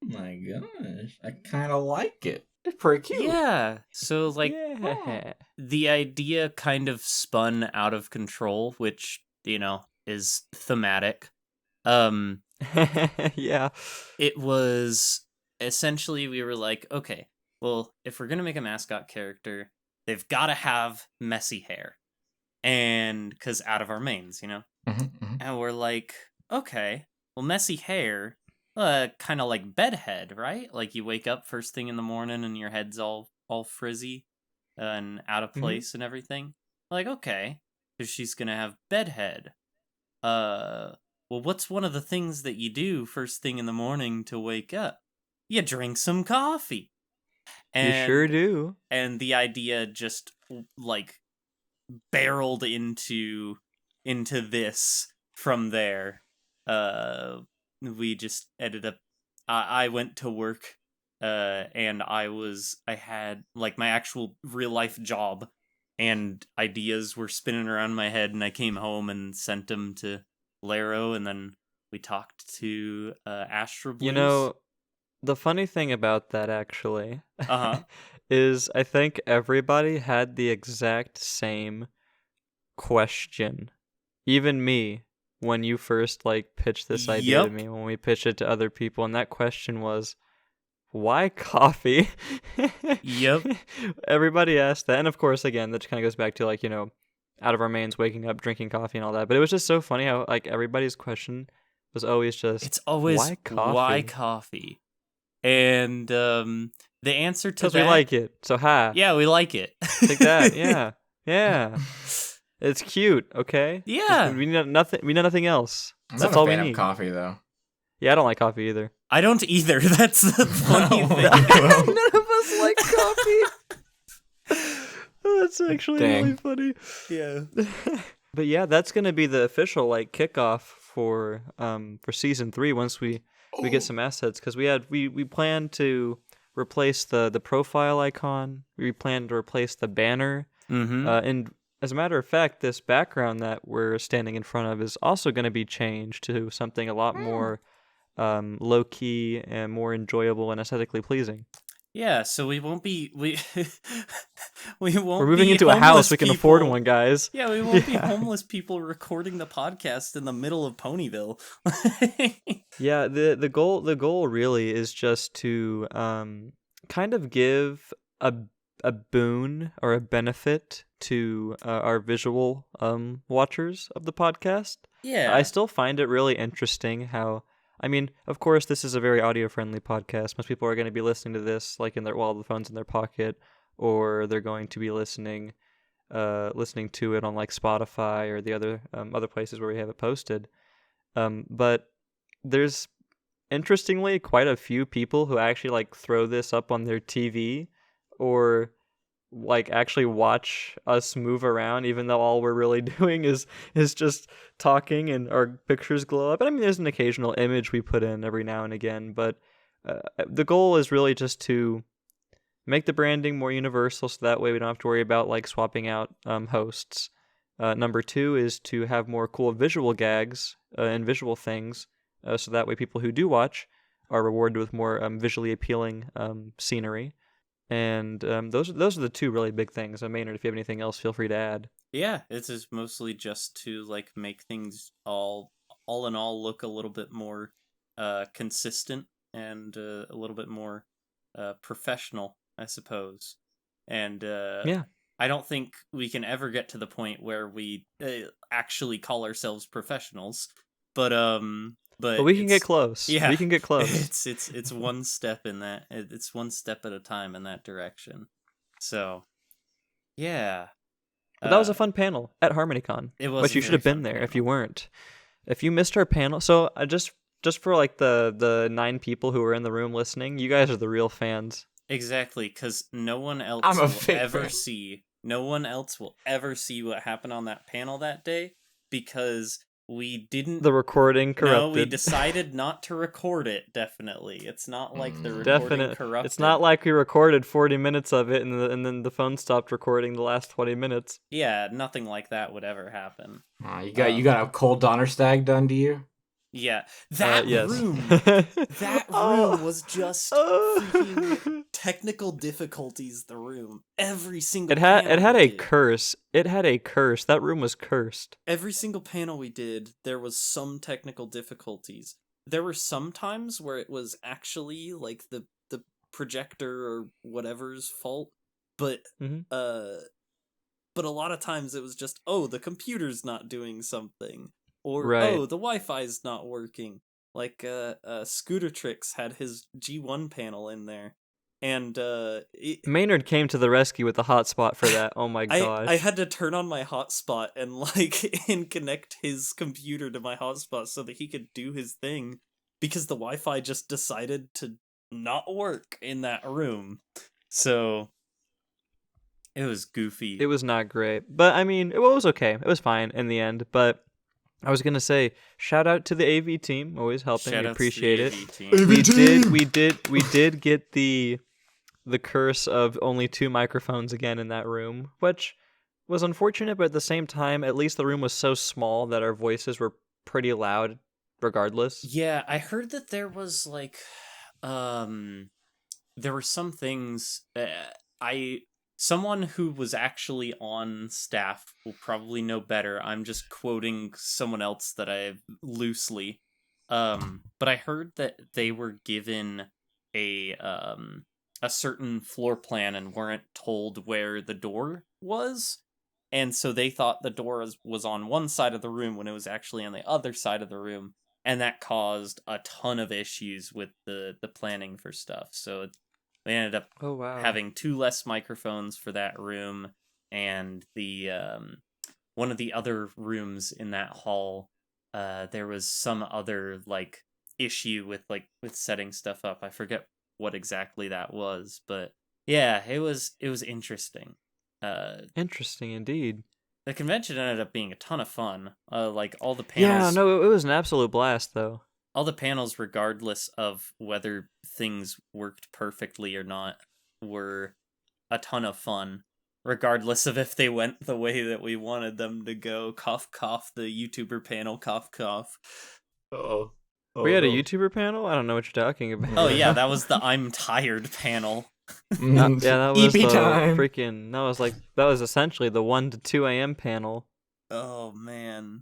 Oh my gosh, I kind of like it. It's pretty cute. Yeah, so like Yeah. the idea kind of spun out of control, which is thematic. Yeah. It was essentially, we were like, okay, well, if we're gonna make a mascot character, they've got to have messy hair, and because Out of Our Mains, and we're like, okay, well, messy hair, kind of like bedhead, right? Like you wake up first thing in the morning and your head's all frizzy and out of place and everything. Like, okay, so she's gonna have bedhead. Well, what's one of the things that you do first thing in the morning to wake up? You drink some coffee. You sure do. And the idea just like barreled into this from there. We just ended up. I went to work, and I had like my actual real life job, and ideas were spinning around my head, and I came home and sent them to Laro, and then we talked to Astro Blues. The funny thing about that actually Uh-huh. is I think everybody had the exact same question. Even me, when you first pitched this idea to Yup. me, when we pitched it to other people, and that question was, why coffee? Yep. Everybody asked that. And of course, again, that kind of goes back to like, out of our mains, waking up, drinking coffee and all that. But it was just so funny how like everybody's question was always just, It's always why coffee? why coffee? And the answer to Because that, we like it. So ha. yeah, we like it. Take that. Yeah. Yeah. It's cute, okay? Yeah. We need nothing. We need nothing else. I'm That's not a all fan we of need. coffee though. Yeah, I don't like coffee either. I don't either. That's the funny No. thing. None of us like coffee. That's actually really Dang. funny. Yeah. But yeah, that's gonna be the official like kickoff for season 3 once we get some assets, because we plan to replace the profile icon. We plan to replace the banner. Mm-hmm. And as a matter of fact, this background that we're standing in front of is also going to be changed to something a lot more low key and more enjoyable and aesthetically pleasing. Yeah, so we won't be we won't. We're moving be into a house. homeless We can afford people. one, guys. Yeah, we won't be Yeah. homeless people recording the podcast in the middle of Ponyville. Yeah, the goal really is just to kind of give a boon or a benefit to our visual watchers of the podcast. Yeah. I still find it really interesting how, I mean, of course, this is a very audio-friendly podcast. Most people are going to be listening to this like while the phone's in their pocket, or they're going to be listening to it on like Spotify or the other places where we have it posted. But there's interestingly quite a few people who actually like throw this up on their TV or like actually watch us move around, even though all we're really doing is just talking and our pictures glow up. And I mean, there's an occasional image we put in every now and again, but the goal is really just to make the branding more universal, so that way we don't have to worry about like swapping out hosts. Number 2 is to have more cool visual gags and visual things, so that way people who do watch are rewarded with more visually appealing scenery. And those are the 2 really big things. Maynard, if you have anything else, feel free to add. Yeah, it's just mostly just to like make things all in all look a little bit more consistent and a little bit more professional, I suppose. And Yeah. I don't think we can ever get to the point where we actually call ourselves professionals, but we can get close. Yeah, We can get close. It's one step in that. It's one step at a time in that direction. So, yeah. But that was a fun panel at Harmonycon. It was But you should have been there if you weren't. If you missed our panel, so just for like the 9 people who were in the room listening, you guys are the real fans. Exactly, because no one else I'm a will fake ever fan. see. No one else will ever see what happened on that panel that day because we didn't. The recording corrupted. No, we decided not to record it. Definitely, it's not like the recording corrupted. It's not like we recorded 40 minutes of it and then the phone stopped recording the last 20 minutes. Yeah, nothing like that would ever happen. You got a cold Donnerstag done to you? Yeah, that yes. room. That room was just freaking technical difficulties. The room, every single. It had panel a we did. curse. It had a curse. That room was cursed. Every single panel we did, there was some technical difficulties. There were some times where it was actually like the projector or whatever's fault, but Mhm. but a lot of times it was just, oh, the computer's not doing something, or Right. oh, the Wi-Fi's not working. Like Scooter Tricks had his G1 panel in there, and Maynard came to the rescue with the hotspot for that. Oh my gosh. I had to turn on my hotspot and and connect his computer to my hotspot so that he could do his thing, because the Wi-Fi just decided to not work in that room. So it was goofy. It was not great. But I mean, it was okay. It was fine in the end. But I was gonna say, shout out to the AV team, always helping. Shout We outs to appreciate the it. AV team. We did get the curse of only 2 microphones again in that room, which was unfortunate, but at the same time, at least the room was so small that our voices were pretty loud regardless. Yeah, I heard that there was like there were some things someone who was actually on staff will probably know better. I'm just quoting someone else that I loosely. But I heard that they were given a certain floor plan and weren't told where the door was. And so they thought the door was on one side of the room when it was actually on the other side of the room. And that caused a ton of issues with the planning for stuff. So they ended up Oh wow. having 2 less microphones for that room. And the one of the other rooms in that hall, there was some other like issue with setting stuff up. I forget what exactly that was, but yeah, it was interesting. Interesting indeed. The convention ended up being a ton of fun. Like all the Yeah, panels, no, it was an absolute blast though. all the panels, regardless of whether things worked perfectly or not, were a ton of fun. Regardless of if they went the way that we wanted them to go. Cough, cough. The YouTuber panel. Cough, cough. Oh, We had a YouTuber panel? I don't know what you're talking about. Oh yeah, that was the I'm tired panel. Yeah, that was EP the time. freaking. That was essentially the 1 to 2 a.m. panel. Oh man,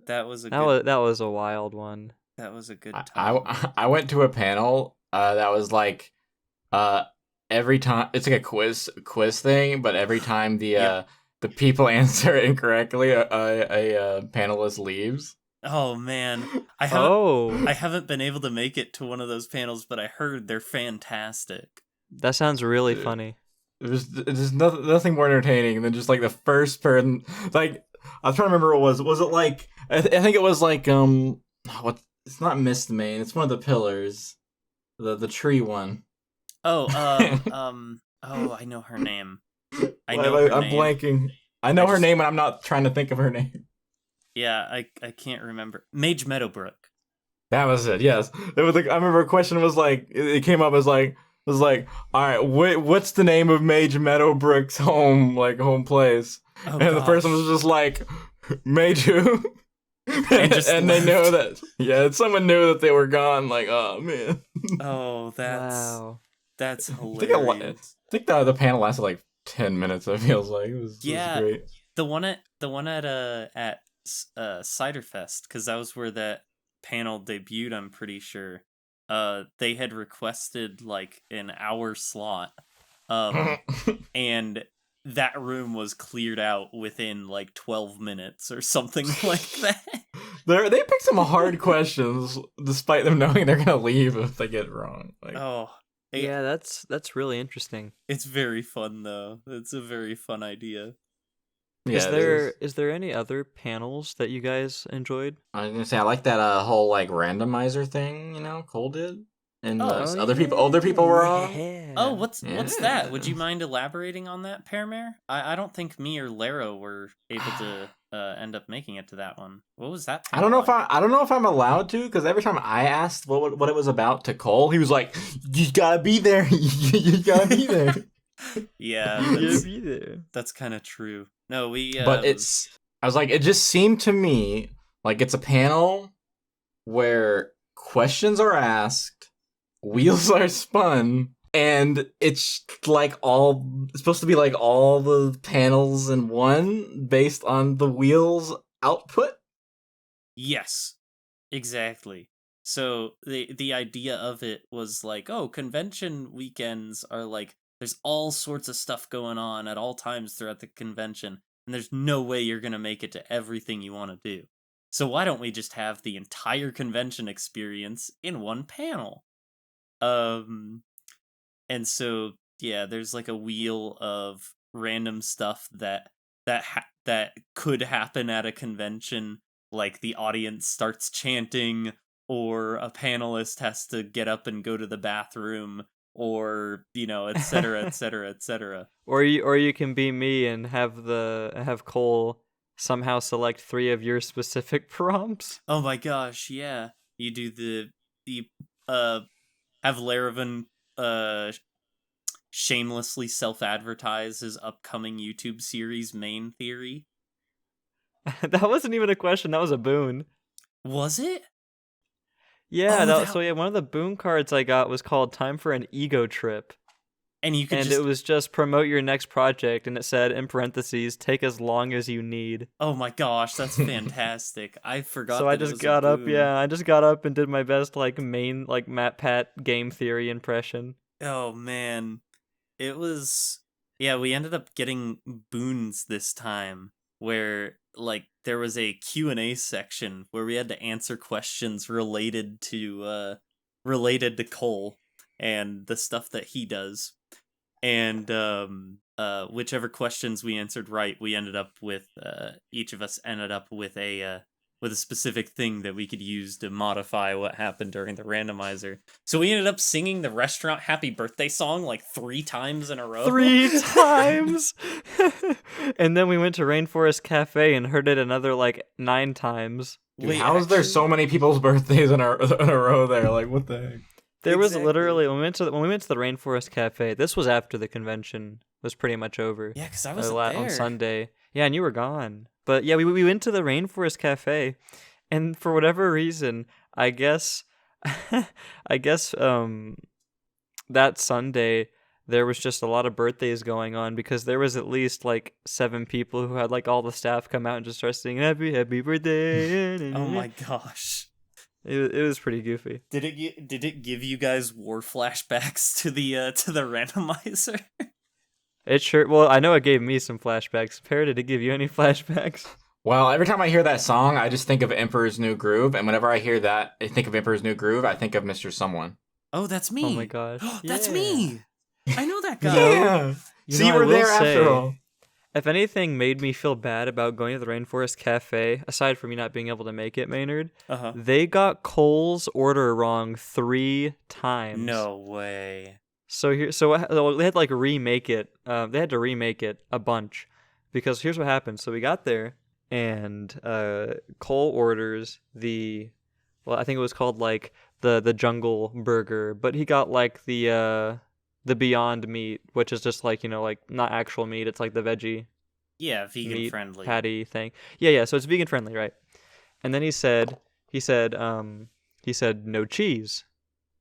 that was a That was a wild one. that was a good time. I went to a panel that was like every time it's like a quiz thing, but every time the people answer it incorrectly, a panelist leaves. Oh man, I haven't been able to make it to one of those panels, but I heard they're fantastic. That sounds really Dude. funny. There's nothing more entertaining than just like the first person. Like I was trying to remember what was it like? I think it was like what? It's not Mist Main. It's one of the pillars, the tree one. Oh, oh, I know her name. I know her I'm name. blanking. I know her name, and I'm not trying to think of her name. Yeah, I can't remember. Mage Meadowbrook. That was it. Yes, it was. Like, I remember a question was like it came up as like all right, what's the name of Mage Meadowbrook's home place? Oh, and the person was just like Mage who? and they know that. Yeah, someone knew that they were gone. Like, oh man. Oh, Wow. that's I hilarious. think the panel lasted like 10 minutes. It feels like it was great. The one at Ciderfest, because that was where that panel debuted. I'm pretty sure. They had requested like an hour slot, and that room was cleared out within like 12 minutes or something like that. They picked some hard questions, despite them knowing they're gonna leave if they get it wrong. Like, yeah, that's really interesting. It's very fun though. It's a very fun idea. yeah, Is there any other panels that you guys enjoyed? I was gonna say I like that whole like randomizer thing. Cole did, and older people were on. Yeah. Oh, what's that? Would you mind elaborating on that, Pearmare? I don't think me or Laro were able to end up making it to that one. What was that? I don't know if I'm allowed to, because every time I asked what it was about to Cole, he was like, "You gotta be there. You gotta be there." Yeah, You gotta be there. that's kind of true. No, we. But I was like, it just seemed to me like it's a panel where questions are asked, wheels are spun, and it's like it's supposed to be like all the panels in one based on the wheels output. Yes, exactly. So the idea of it was like, oh, convention weekends are like, there's all sorts of stuff going on at all times throughout the convention, and there's no way you're going to make it to everything you want to do. So why don't we just have the entire convention experience in one panel? And so yeah, there's like a wheel of random stuff that could happen at a convention, like the audience starts chanting, or a panelist has to get up and go to the bathroom, or etc etc etc. Or you can be me and have Cole somehow select 3 of your specific prompts. Oh my gosh, yeah. You do the have Laravan shamelessly self-advertise his upcoming YouTube series Main Theory. That wasn't even a question, that was a boon. Was it? Yeah, so one of the boon cards I got was called Time for an Ego Trip. And you could And just it was just promote your next project, and it said in parentheses, take as long as you need. oh my gosh, that's fantastic. I So forgot I that it just was a got up, boon. I just got up and did my best like Matt Pat game theory impression. Oh man. It was yeah, we ended up getting boons this time where like there was a Q&A section where we had to answer questions related to Cole and the stuff that he does. And whichever questions we answered right, we ended up with each of us ended up with a specific thing that we could use to modify what happened during the randomizer. So we ended up singing the restaurant happy birthday song like 3 times in a row. 3 times. And then we went to Rainforest Cafe and heard it another like 9 times. Dude, Wait, how is there so actually? many people's birthdays in a row there? Like, what the heck? There was Exactly. literally when we went to the Rainforest Cafe. This was after the convention was pretty much over. Yeah, because I wasn't On there. Sunday. Yeah, and you were gone. But yeah, we went to the Rainforest Cafe, and for whatever reason, I guess, I guess that Sunday there was just a lot of birthdays going on because there was at least like 7 people who had like all the staff come out and just start singing happy birthday. Oh my gosh. It was pretty goofy. Did it give you guys war flashbacks to the randomizer? It sure. Well, I know it gave me some flashbacks. Pear, did it give you any flashbacks? Well, every time I hear that song, I just think of Emperor's New Groove, and whenever I hear that, I think of Emperor's New Groove, I think of Mr. Someone. Oh, that's me. Oh my gosh. That's Yeah. me. I know that guy. Yeah. So you I were will there say, after all. if anything made me feel bad about going to the Rainforest Cafe, aside from me not being able to make it, Maynard, Uh-huh. they got Cole's order wrong 3 times. No way. So they had to like remake it. They had to remake it a bunch because here's what happened. So we got there and Cole orders I think it was called like the jungle burger, but he got like the Beyond Meat, which is just like, like not actual meat. It's like the veggie Yeah, vegan meat friendly. patty thing. Yeah. So it's vegan friendly, right? And then he said no cheese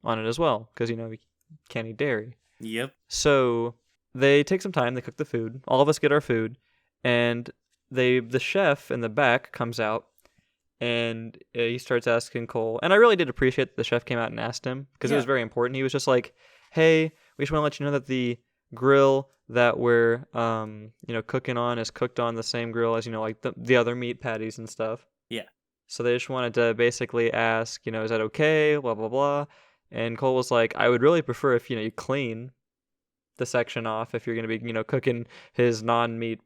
on it as well because we can't eat dairy. Yep. So they take some time. They cook the food. All of us get our food, and the chef in the back comes out, and he starts asking Cole. And I really did appreciate that the chef came out and asked him because it was very important. He was just like, "Hey, we just want to let you know that the grill that we're cooking on is cooked on the same grill as like the other meat patties and stuff." Yeah. So they just wanted to basically ask, is that okay? Blah blah blah. And Cole was like, I would really prefer if you clean the section off if you're gonna be cooking his non-meat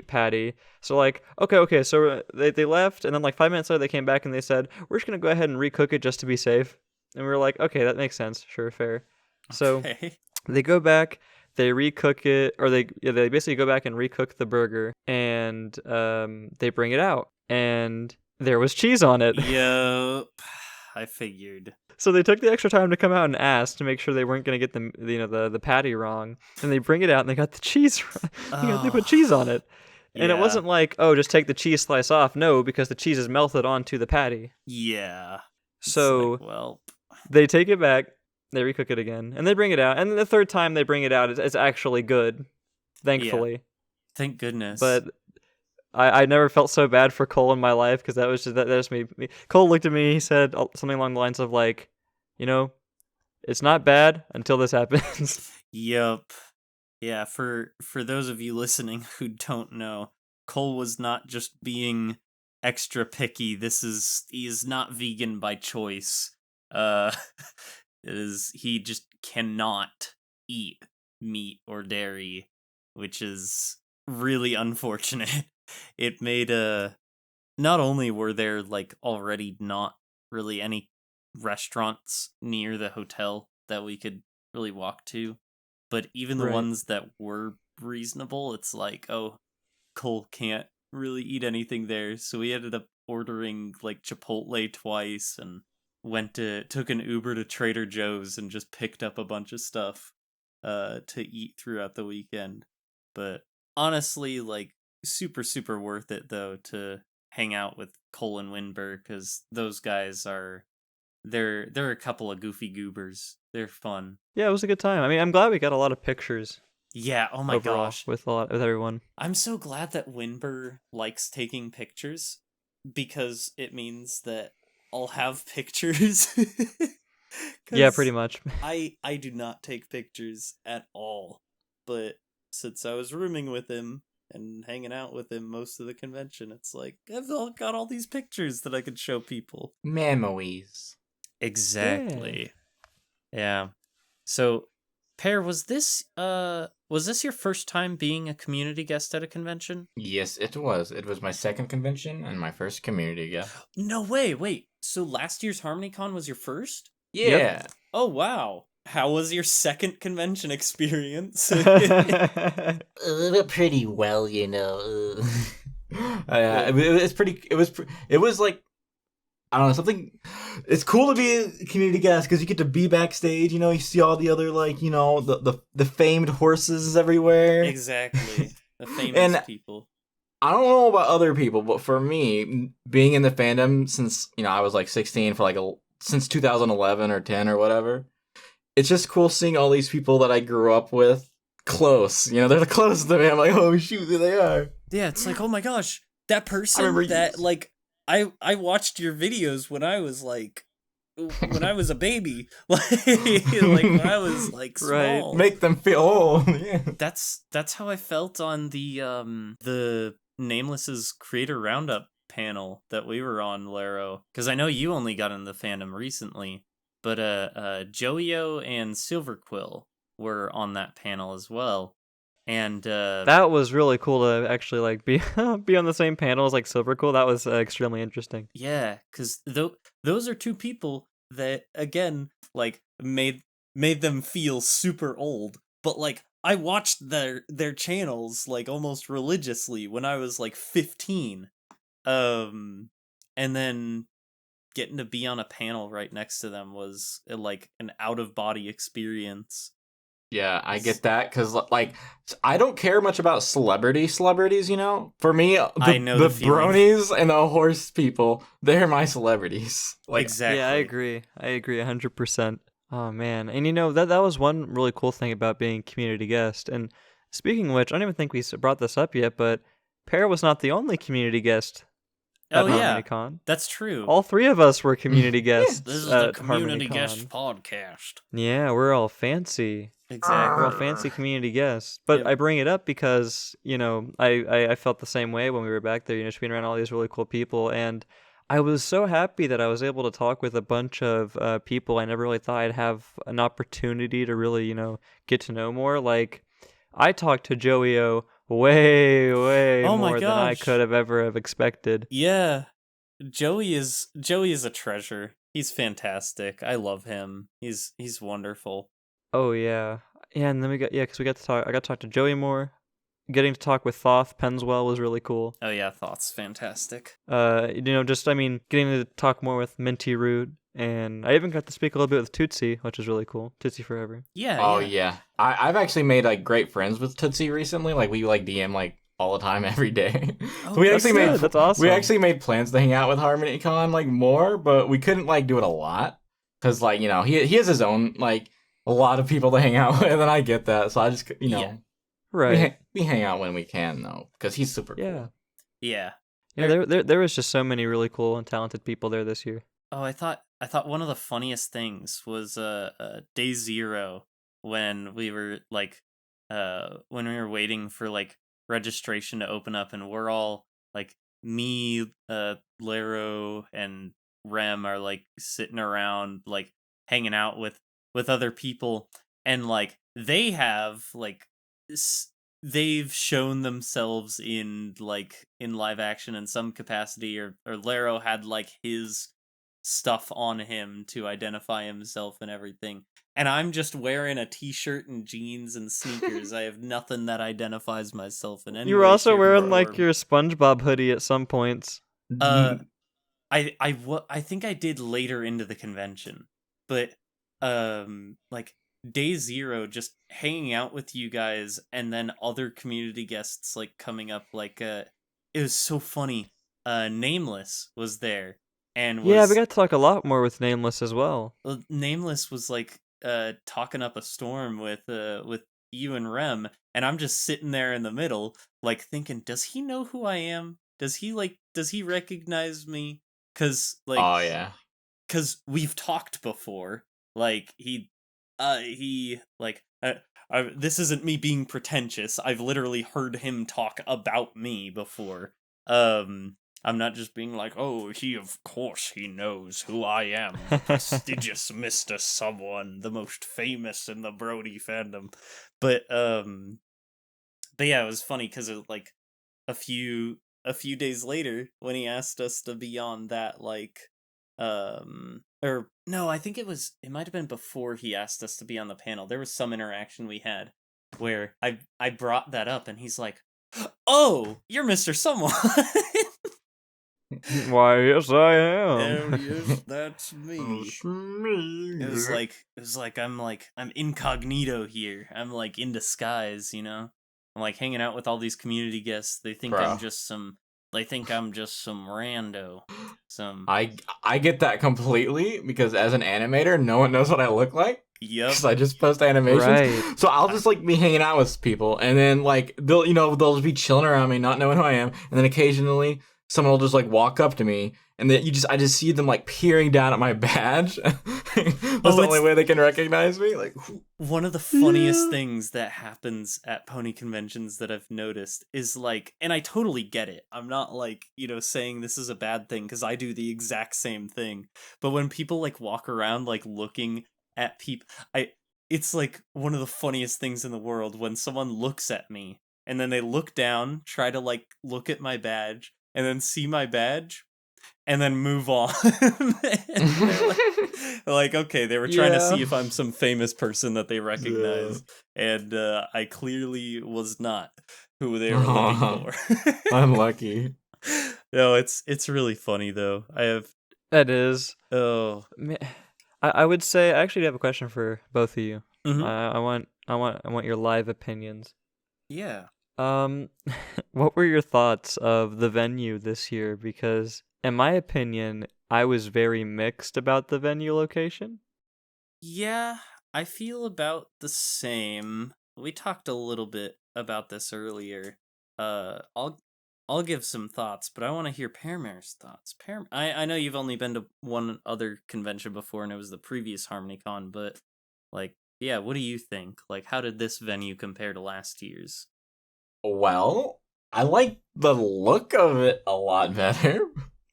patty. So like okay. So they left, and then like 5 minutes later they came back and they said we're just gonna go ahead and recook it just to be safe. And we were like, okay, that makes sense. Sure, fair. So Okay. they go back, they recook it, or they basically go back and recook the burger, and they bring it out, and there was cheese on it. Yup. I figured. So they took the extra time to come out and ask to make sure they weren't going to get the patty wrong, and they bring it out and they got the cheese. They put cheese on it, and it wasn't like, oh, just take the cheese slice off. No, because the cheese is melted onto the patty. Yeah. So It's like, well, they take it back, they recook it again, and they bring it out. And the third time they bring it out, it's actually good, thankfully. thank goodness. But I never felt so bad for Cole in my life because that was just me. Cole looked at me. He said something along the lines of like, it's not bad until this happens. Yup. Yeah, for those of you listening who don't know, Cole was not just being extra picky. He is not vegan by choice. He just cannot eat meat or dairy, which is really unfortunate. It made not only were there like already not really any restaurants near the hotel that we could really walk to, but even the Right. ones that were reasonable, it's like, oh, Cole can't really eat anything there, so we ended up ordering like Chipotle twice and took an Uber to Trader Joe's and just picked up a bunch of stuff to eat throughout the weekend. But honestly, like super super worth it though to hang out with Cole and Winberg because those guys they're a couple of goofy goobers. They're fun. Yeah, it was a good time. I mean, I'm glad we got a lot of pictures Yeah, oh my overall gosh. with everyone. I'm so glad that Winber likes taking pictures because it means that I'll have pictures. Yeah, pretty 'Cause much. I do not take pictures at all. But since I was rooming with him and hanging out with him most of the convention, it's like got all these pictures that I could show people. Memories. Exactly. Yeah. So, Pear, was this your first time being a community guest at a convention? Yes, it was. It was my second convention and my first community guest. No way. Wait. So last year's Harmonycon was your first? Yeah. Oh wow. How was your second convention experience? Pretty well, you know. It's pretty. It was like, I don't know, something. It's cool to be a community guest because you get to be backstage. You know, you see all the other, like, you know, the famed horses everywhere. Exactly. The famous And people. I don't know about other people, but for me, being in the fandom since, you know, I was like 16 for like since 2011 or 10 or whatever, it's just cool seeing all these people that I grew up with close. You know, they're the closest to me. I'm like, oh shoot, there they are. Yeah, it's like, oh my gosh, that person remember that you. like I watched your videos when I was like when I was a baby, like when I was like Right. small. Make them feel old. Yeah. That's how I felt on the Nameless's Creator Roundup panel that we were on, Laro, because I know you only got in the fandom recently, but Joey-O and Silverquill were on that panel as well, and That was really cool to actually like be be on the same panel as like Silvercool. That was extremely interesting. yeah, because those are two people that again like made them feel super old, but like I watched their channels like almost religiously when I was like 15. And then getting to be on a panel right next to them was like an out of body experience. Yeah, I get that because, like, I don't care much about celebrities. You know, for me, I know the the feeling. bronies and the horse people, they're my celebrities. Like, Exactly. Yeah, I agree. I agree 100%. Oh man, and you know that was one really cool thing about being community guest. And speaking of which, I don't even think we brought this up yet, but Pear was not the only community guest at Oh yeah, HarmonyCon. that's true. All three of us were community guests This is the at community HarmonyCon. guest podcast. Yeah, we're all fancy. Exactly. We're all fancy community guests. But Yep. I bring it up because, you know, I felt the same way when we were back there, you know, just being around all these really cool people. And I was so happy that I was able to talk with a bunch of people I never really thought I'd have an opportunity to really, you know, get to know more. Like, I talked to Joey-O way Oh my more than I gosh. could have ever have expected. Yeah, Joey is a treasure. He's fantastic. I love him. He's wonderful. Oh yeah, yeah, and then because we got to talk. I got to talk to Joey more. Getting to talk with Thoth Penswell was really cool. Oh yeah, Thought's fantastic. You know, just I mean, getting to talk more with Minty Root, and I even got to speak a little bit with Tootsie, which is really cool. Tootsie Forever. Yeah. oh yeah. I've actually made like great friends with Tootsie recently. Like, we like DM like all the time, every day. Oh, we that's actually good. That's awesome. We actually made plans to hang out with HarmonyCon like more, but we couldn't like do it a lot because, like, you know, he has his own like a lot of people to hang out with, and I get that. So I just, you know, Yeah. Right. we hang out when we can though, because he's super Yeah. cool. Yeah. Yeah, there was just so many really cool and talented people there this year. Oh, I thought one of the funniest things was day 0 when we were like when we were waiting for like registration to open up, and we're all like me, Laro and Rem are like sitting around like hanging out with other people, and like they have like they've shown themselves in live action in some capacity, or Laro had like his stuff on him to identify himself and everything, and I'm just wearing a t-shirt and jeans and sneakers. I have nothing that identifies myself in any You were way, also shape, or wearing like form. your SpongeBob hoodie at some points. I think I did later into the convention, but like day 0, just hanging out with you guys, and then other community guests like coming up, like it was so funny. Nameless was there, and Yeah, we was got to talk a lot more with Nameless as well. Nameless was like talking up a storm with you and Rem, and I'm just sitting there in the middle, like thinking, does he know who I am? Does he recognize me? Oh yeah. Cause we've talked before. Like he like this isn't me being pretentious. I've literally heard him talk about me before. I'm not just being like, oh, he of course he knows who I am, the prestigious Mr. Someone, the most famous in the Brody fandom. But yeah, it was funny because it like a few days later when he asked us to be on that like or no, I think it might have been before he asked us to be on the panel. There was some interaction we had where I brought that up and he's like, "Oh, you're Mr. Someone." Why, yes, I Oh, am. yes, that's me. It's me. It was like I'm incognito here. I'm like in disguise, I'm like hanging out with all these community guests. They think Bro. I'm just some rando. Some I get that completely because as an animator, no one knows what I look like. Yep. Because I just post animations, Right. so I'll just like be hanging out with people, and then like they'll just be chilling around me, not knowing who I am, and then occasionally someone will just like walk up to me, and then I just see them like peering down at my badge. That's the only way they can recognize me. Like One of the funniest Yeah. things that happens at pony conventions that I've noticed is like, and I totally get it. I'm not like, saying this is a bad thing because I do the exact same thing. But when people like walk around like looking at people, it's like one of the funniest things in the world when someone looks at me and then they look down, try to like look at my badge and then see my badge and then move on. And they're like, okay, they were trying to Yeah. see if I'm some famous person that they recognize, Yeah. and I clearly was not who they were looking for. Unlucky. No, it's really funny though. That is. Oh, I would say I actually have a question for both of you. mhm. I want your live opinions. Yeah. What were your thoughts of the venue this year? Because in my opinion, I was very mixed about the venue location. Yeah, I feel about the same. We talked a little bit about this earlier. I'll give some thoughts, but I want to hear Pearmare's thoughts. I know you've only been to one other convention before, and it was the previous Harmonycon, but like, yeah, what do you think? Like, how did this venue compare to last year's? Well, I like the look of it a lot better.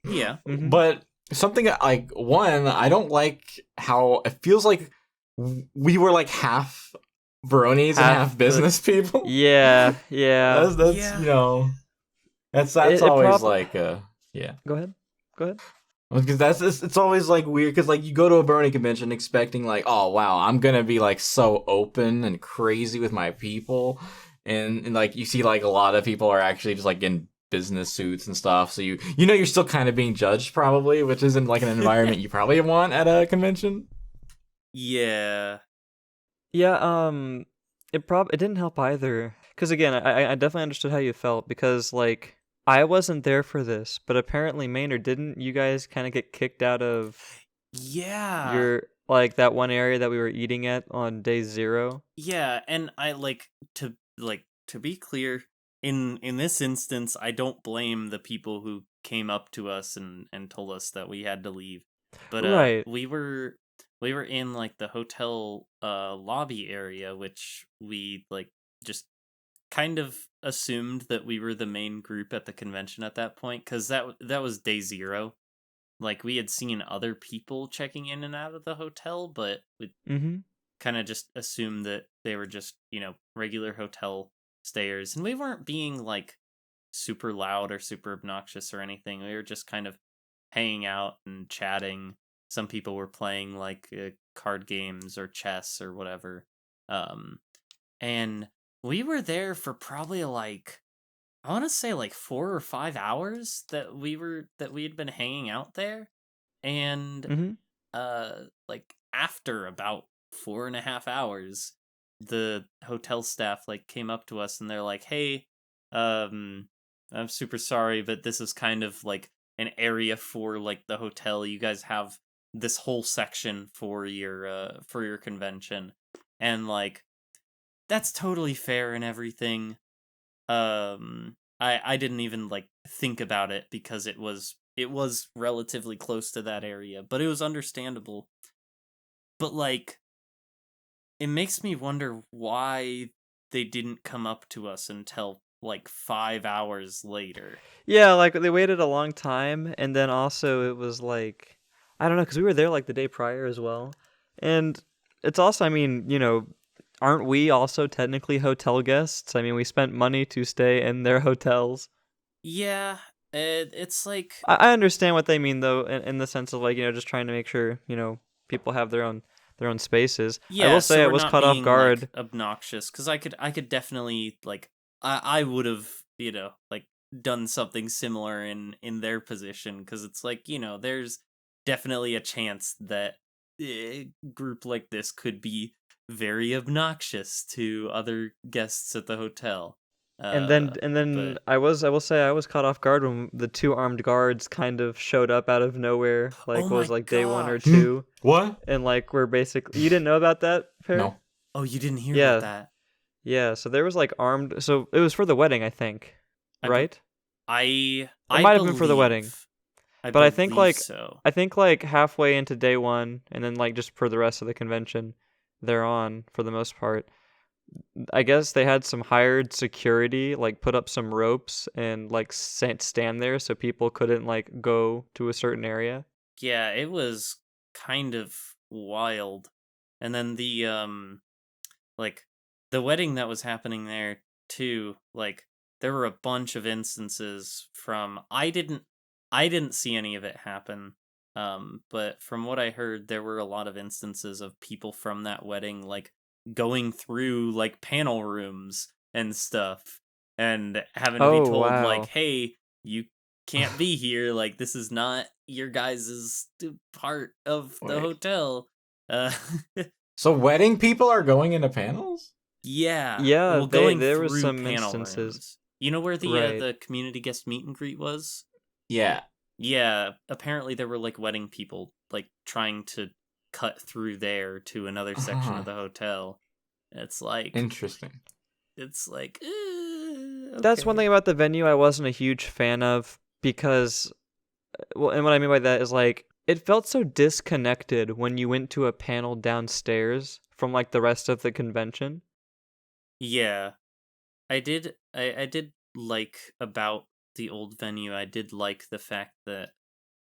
Yeah. Mhm. But something like one, I don't like how it feels like we were like half bronies and Half half the- business people. Yeah. That's Yeah. that's It always prob- yeah. Go ahead. Because it's always like weird because like you go to a Brony convention expecting like, oh wow, I'm gonna be like so open and crazy with my people, and like you see like a lot of people are actually just like in business suits and stuff, so you're still kind of being judged probably, which isn't like an environment you probably want at a convention. Yeah. Yeah. It didn't help either. Because again, I definitely understood how you felt because like I wasn't there for this, but apparently Maynard didn't. You guys kind of get kicked out of Yeah. your like that one area that we were eating at on day 0. Yeah, and I to be clear, in this instance, I don't blame the people who came up to us and told us that we had to leave. But Right. we were in like the hotel lobby area, which we like just kind of assumed that we were the main group at the convention at that point cuz that was day 0. Like we had seen other people checking in and out of the hotel, but we Mm-hmm. kind of just assumed that they were just, regular hotel stayers. And we weren't being like super loud or super obnoxious or anything. We were just kind of hanging out and chatting. Some people were playing like card games or chess or whatever. Um, and we were there for probably like, I want to say like 4 or 5 hours that we had been hanging out there. And Mm-hmm. like after about 4.5 hours, the hotel staff like came up to us and they're like, hey, I'm super sorry, but this is kind of like an area for like the hotel. You guys have this whole section for your convention, and like that's totally fair and everything. I didn't even like think about it because it was relatively close to that area, but it was understandable. But like it makes me wonder why they didn't come up to us until like 5 hours later. Yeah, like they waited a long time, and then also it was like, I don't know, because we were there like the day prior as well, and it's also, I mean, aren't we also technically hotel guests? I mean, we spent money to stay in their hotels. Yeah, it's like I understand what they mean though, in the sense of like just trying to make sure people have their own spaces. I yeah, will say so I we're was not caught off being like guard. obnoxious cuz I could definitely like I would have, like done something similar in their position cuz it's like, there's definitely a chance that a group like this could be very obnoxious to other guests at the hotel. And then But I will say I was caught off guard when the two armed guards kind of showed up out of nowhere, oh like what was my like day one or Hmm? gosh. two, What? and like we're basically, you didn't know about that, Pear? No. Oh, you didn't hear about Yeah, that. yeah. So there was like armed. So it was for the wedding, I think, I be- right? It I might have been for the wedding, believe I but believe so. I think like halfway into day one, and then like just for the rest of the convention, they're on for the most part. I guess they had some hired security, like put up some ropes and like stand there so people couldn't like go to a certain area. Yeah, it was kind of wild. And then like the wedding that was happening there too, like there were a bunch of instances from I didn't see any of it happen. But from what I heard there were a lot of instances of people from that wedding like going through like panel rooms and stuff and having to be Oh told like, wow. "Hey, you can't be here. Like this is not your guys' part of the Wait. hotel." Uh So wedding people are going into panels? Yeah, Yeah, well, they going there was through some panel instances. rooms. You know where Right. the community guest meet and greet was? Yeah. Yeah, apparently there were like wedding people like trying to cut through there to another section of Uh-huh. the hotel. Interesting. It's like That's one okay. thing about the venue I wasn't a huge fan of because well, and what I mean by that is like it felt so disconnected when you went to a panel downstairs from like the rest of the convention. Yeah, I did like about the old venue. I did like the fact that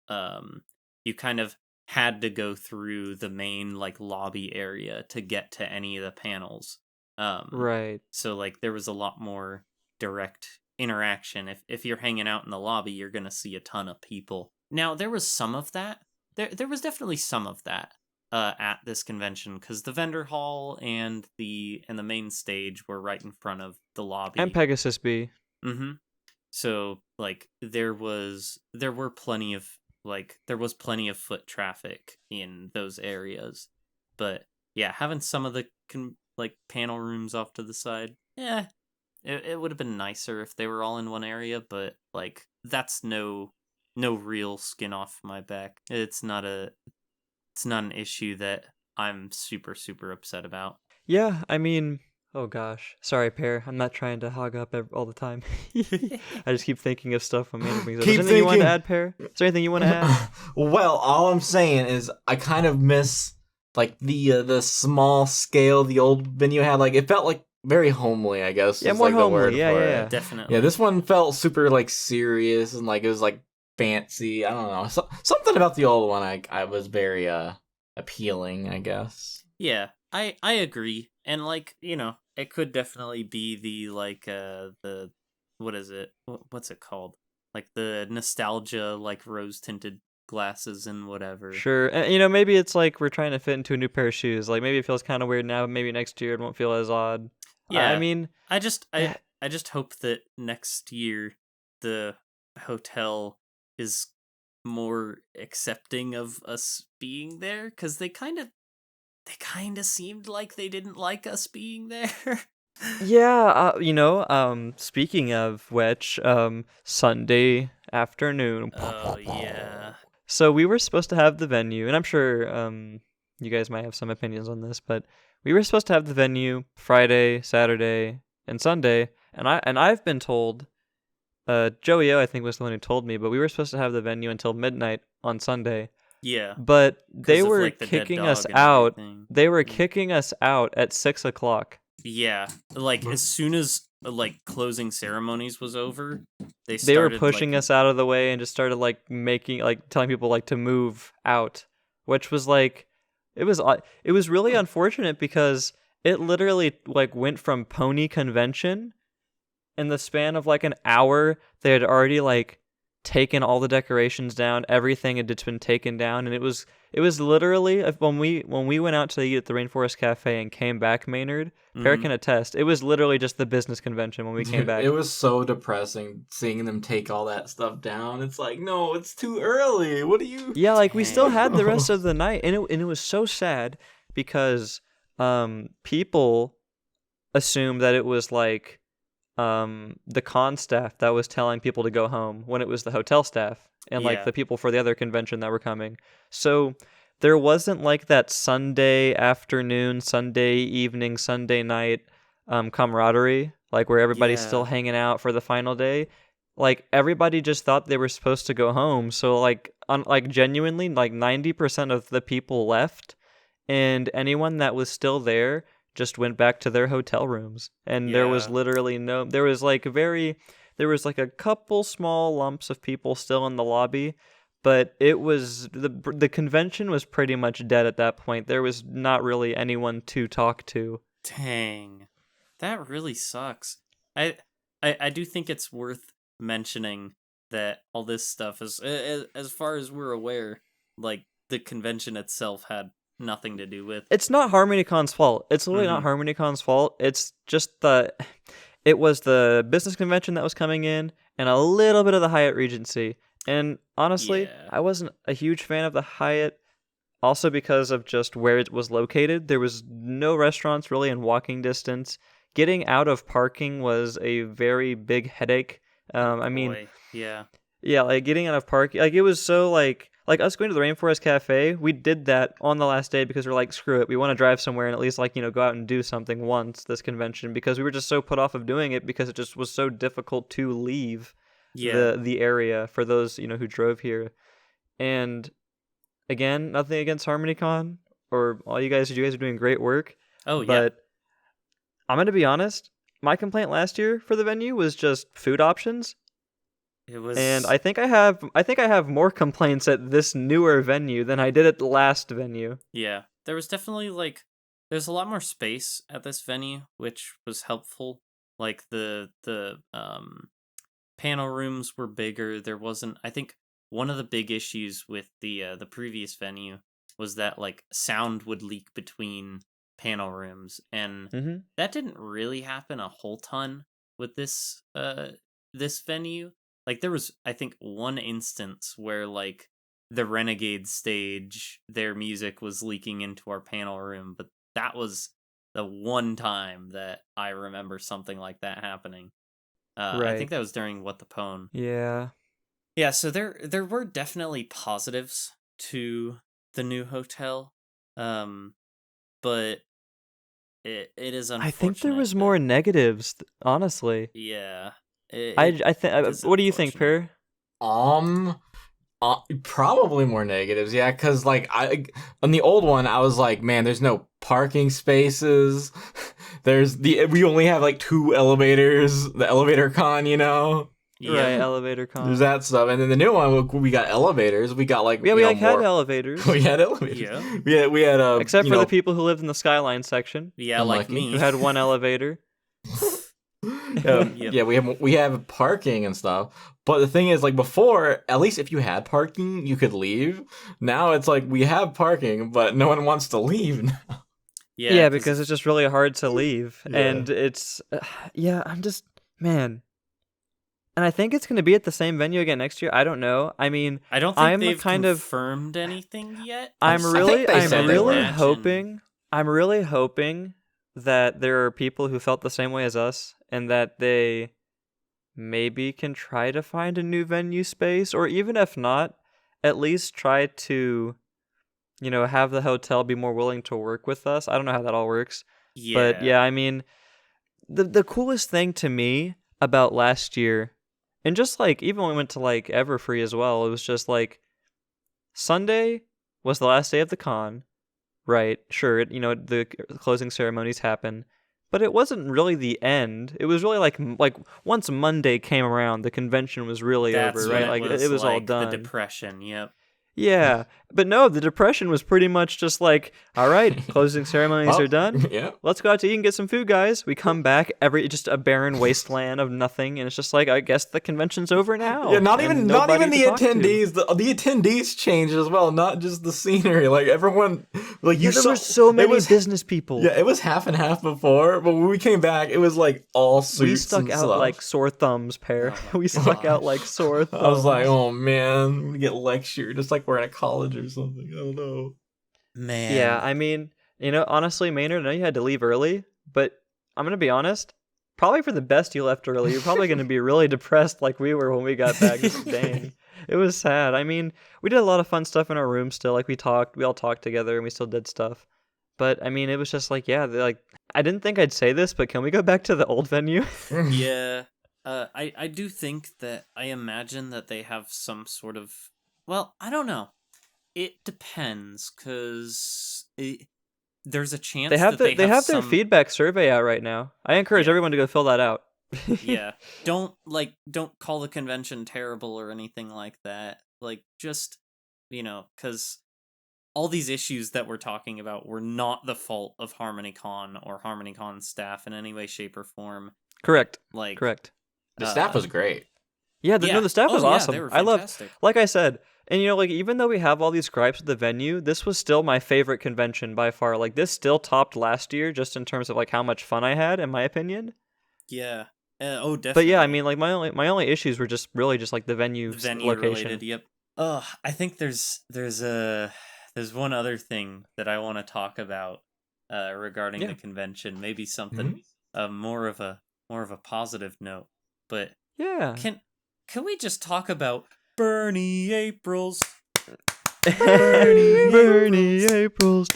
um you kind of had to go through the main like lobby area to get to any of the panels. Um Right. so like there was a lot more direct interaction. If you're hanging out in the lobby, you're going to see a ton of people. Now, there was some of that. There was definitely some of that at this convention cuz the vendor hall and the main stage were right in front of the And lobby. Pegasus B. Mhm. So like there was plenty of foot traffic in those areas. But yeah, having some of the like panel rooms off to the side, yeah, it would have been nicer if they were all in one area, but like that's no real skin off my back. It's not an issue that I'm super upset about. Yeah, I mean, oh gosh. Sorry, Pear. I'm not trying to hog up all the time. I just keep thinking of stuff when Amanda brings up. Is Keep there anything you wanted to thinking. add, Pear? Is there anything you want to add? Well, all I'm saying is I kind of miss like the small scale the old venue had. Like it felt like very homely, I guess Yeah, is more like the homely. word Yeah, for yeah, it. yeah. Yeah, Definitely. this one felt super like serious and like it was like fancy. I don't know. Something about the old one I was very appealing, I guess. Yeah, I agree. And like, it could definitely be the like the what is it? What's it called? Like the nostalgia like rose tinted glasses and whatever. Sure. And, maybe it's like we're trying to fit into a new pair of shoes. Like maybe it feels kind of weird now, but maybe next year it won't feel as odd. I Yeah. mean, I just hope that next year the hotel is more accepting of us being there cuz they kind of seemed like they didn't like us being there. yeah, speaking of which, Sunday afternoon. Oh yeah. So we were supposed to have the venue, and I'm sure you guys might have some opinions on this, but we were supposed to have the venue Friday, Saturday, and Sunday, and I've been told, Joey O I think was the one who told me, but we were supposed to have the venue until midnight on Sunday. Yeah. But they 'Cause of, were like, the dead kicking us dog and out. everything. They were Mm. kicking us out at 6:00. Yeah. Like as soon as like closing ceremonies was over, they They were started pushing like, us out of the way and just started like making like telling people like to move out, which was like it was really unfortunate because it literally like went from pony convention in the span of like an hour. They had already like taken all the decorations down, everything had just been taken down, and it was literally when we went out to eat at the Rainforest Cafe and came back, Maynard, Pear Mhm. can attest, it was literally just the business convention when we came Dude, back. it was so depressing seeing them take all that stuff down. It's like, no, it's too early. What do you? Yeah, like we still had the rest Dang. of the night, and it was so sad because people assumed that it was like the con staff that was telling people to go home when it was the hotel staff and like Yeah. the people for the other convention that were coming. So there wasn't like that Sunday afternoon, Sunday evening, Sunday night camaraderie, like where everybody's still Yeah. hanging out for the final day. Like everybody just thought they were supposed to go home. So like like genuinely like 90% of the people left, and anyone that was still there just went back to their hotel rooms. And there was Yeah. literally there was like a couple small lumps of people still in the lobby, but it was the convention was pretty much dead at that point. There was not really anyone to talk to. Dang. That really sucks. I do think it's worth mentioning that all this stuff is as far as we're aware, like the convention itself had nothing to do with. It's not Harmonycon's fault. It's literally not Harmonycon's fault. It's just it was the business convention that was coming in and a little bit of the Hyatt Regency. And honestly, Yeah. I wasn't a huge fan of the Hyatt, also because of just where it was located. There was no restaurants really in walking distance. Getting out of parking was a very big headache. I mean, Boy. Yeah. yeah, like getting out of parking, like it was so like us going to the Rainforest Cafe, we did that on the last day because we're like, screw it, we want to drive somewhere and at least like, go out and do something once this convention, because we were just so put off of doing it because it just was so difficult to leave Yeah. the area for those, who drove here. And again, nothing against Harmonycon or all you guys are doing great work. Oh yeah. But I'm going to be honest, my complaint last year for the venue was just food options. It was. And I think I have more complaints at this newer venue than I did at the last venue. Yeah, there was definitely like there's a lot more space at this venue, which was helpful. Like the panel rooms were bigger. There wasn't. I think one of the big issues with the previous venue was that like sound would leak between panel rooms, and Mm-hmm. that didn't really happen a whole ton with this this venue. Like there was, I think, one instance where like the Renegade stage, their music was leaking into our panel room, but that was the one time that I remember something like that happening. I Right. think that was during What the Pwn. Yeah. Yeah, so there were definitely positives to the new hotel, but it is unfortunate. I think there was that- more negatives, honestly. Yeah. I think. is What do you think, unfortunate. Per? Probably more negatives, yeah, because like on the old one I was like, man, there's no parking spaces. We only have like 2 elevators, the elevator con, Right, elevator con. There's that stuff, and then the new one we got elevators. We got like Yeah, we you know, like had more- elevators. we had elevators. Yeah. we had Except for the people who lived in the Skyline section, Yeah, like Unlucky. me. who had one elevator. Yep. Yeah, we have parking and stuff. But the thing is, like before, at least if you had parking, you could leave. Now it's like we have parking, but no one wants to leave now. Yeah, because it's just really hard to leave, Yeah. and it's I'm just man. And I think it's going to be at the same venue again next year. I don't know. I mean, I don't think I'm they've kind of- confirmed anything yet. I think they said they were. I'm really hoping that there are people who felt the same way as us, and that they maybe can try to find a new venue space, or even if not, at least try to, have the hotel be more willing to work with us. I don't know how that all works. But Yeah. yeah, I mean, the coolest thing to me about last year, and just like even when we went to like Everfree as well, it was just like Sunday was the last day of the con, right? Sure, the closing ceremonies happen, but it wasn't really the end. It was really like once Monday came around, the convention was really That's over, when right? it Like was it was all like the done. depression. Yep. Yeah, but no, the depression was pretty much just like, all right, closing ceremonies are done. Yeah. Let's go out to eat and get some food, guys. We come back, just a barren wasteland of nothing, and it's just like, I guess the convention's over now. Yeah, not and even nobody the to talk to. attendees. The attendees changed as well, not just the scenery. Like everyone, like Yeah, there were so many was, business people. Yeah, it was half and half before, but when we came back, it was like all suits. We stuck and out stuff. like sore thumbs, Pear. Oh my We stuck out gosh. like sore thumbs. I was like, oh man, we get lectured. It's like we're in a college or something. I don't know. Man. Yeah, I mean, honestly, Maynard, I know you had to leave early, but I'm gonna be honest. Probably for the best you left early. You're probably gonna be really depressed like we were when we got back. Dang, it was sad. I mean, we did a lot of fun stuff in our room still. Like we all talked together, and we still did stuff. But I mean, it was just like, yeah, like I didn't think I'd say this, but can we go back to the old venue? Yeah. I do think that I imagine that they have some sort of. Well, I don't know. It depends, cause there's a chance They have that they have their some... feedback survey out right now. I encourage Yeah. everyone to go fill that out. Yeah. Don't call the convention terrible or anything like that. Like, just, because all these issues that we're talking about were not the fault of Harmonycon or Harmonycon staff in any way, shape, or form. Correct. Like, Correct. The staff was great. Yeah, the staff was awesome. They were I love, fantastic. like I said, and like even though we have all these gripes with the venue, this was still my favorite convention by far. Like this still topped last year just in terms of like how much fun I had, in my opinion. Yeah. Definitely. But yeah, I mean, like my only issues were just really just like the venue location. Related. Yep. I think there's one other thing that I want to talk about regarding the convention. Maybe something more of a positive note. But yeah, can we just talk about Bernie Aprils? Bernie Aprils,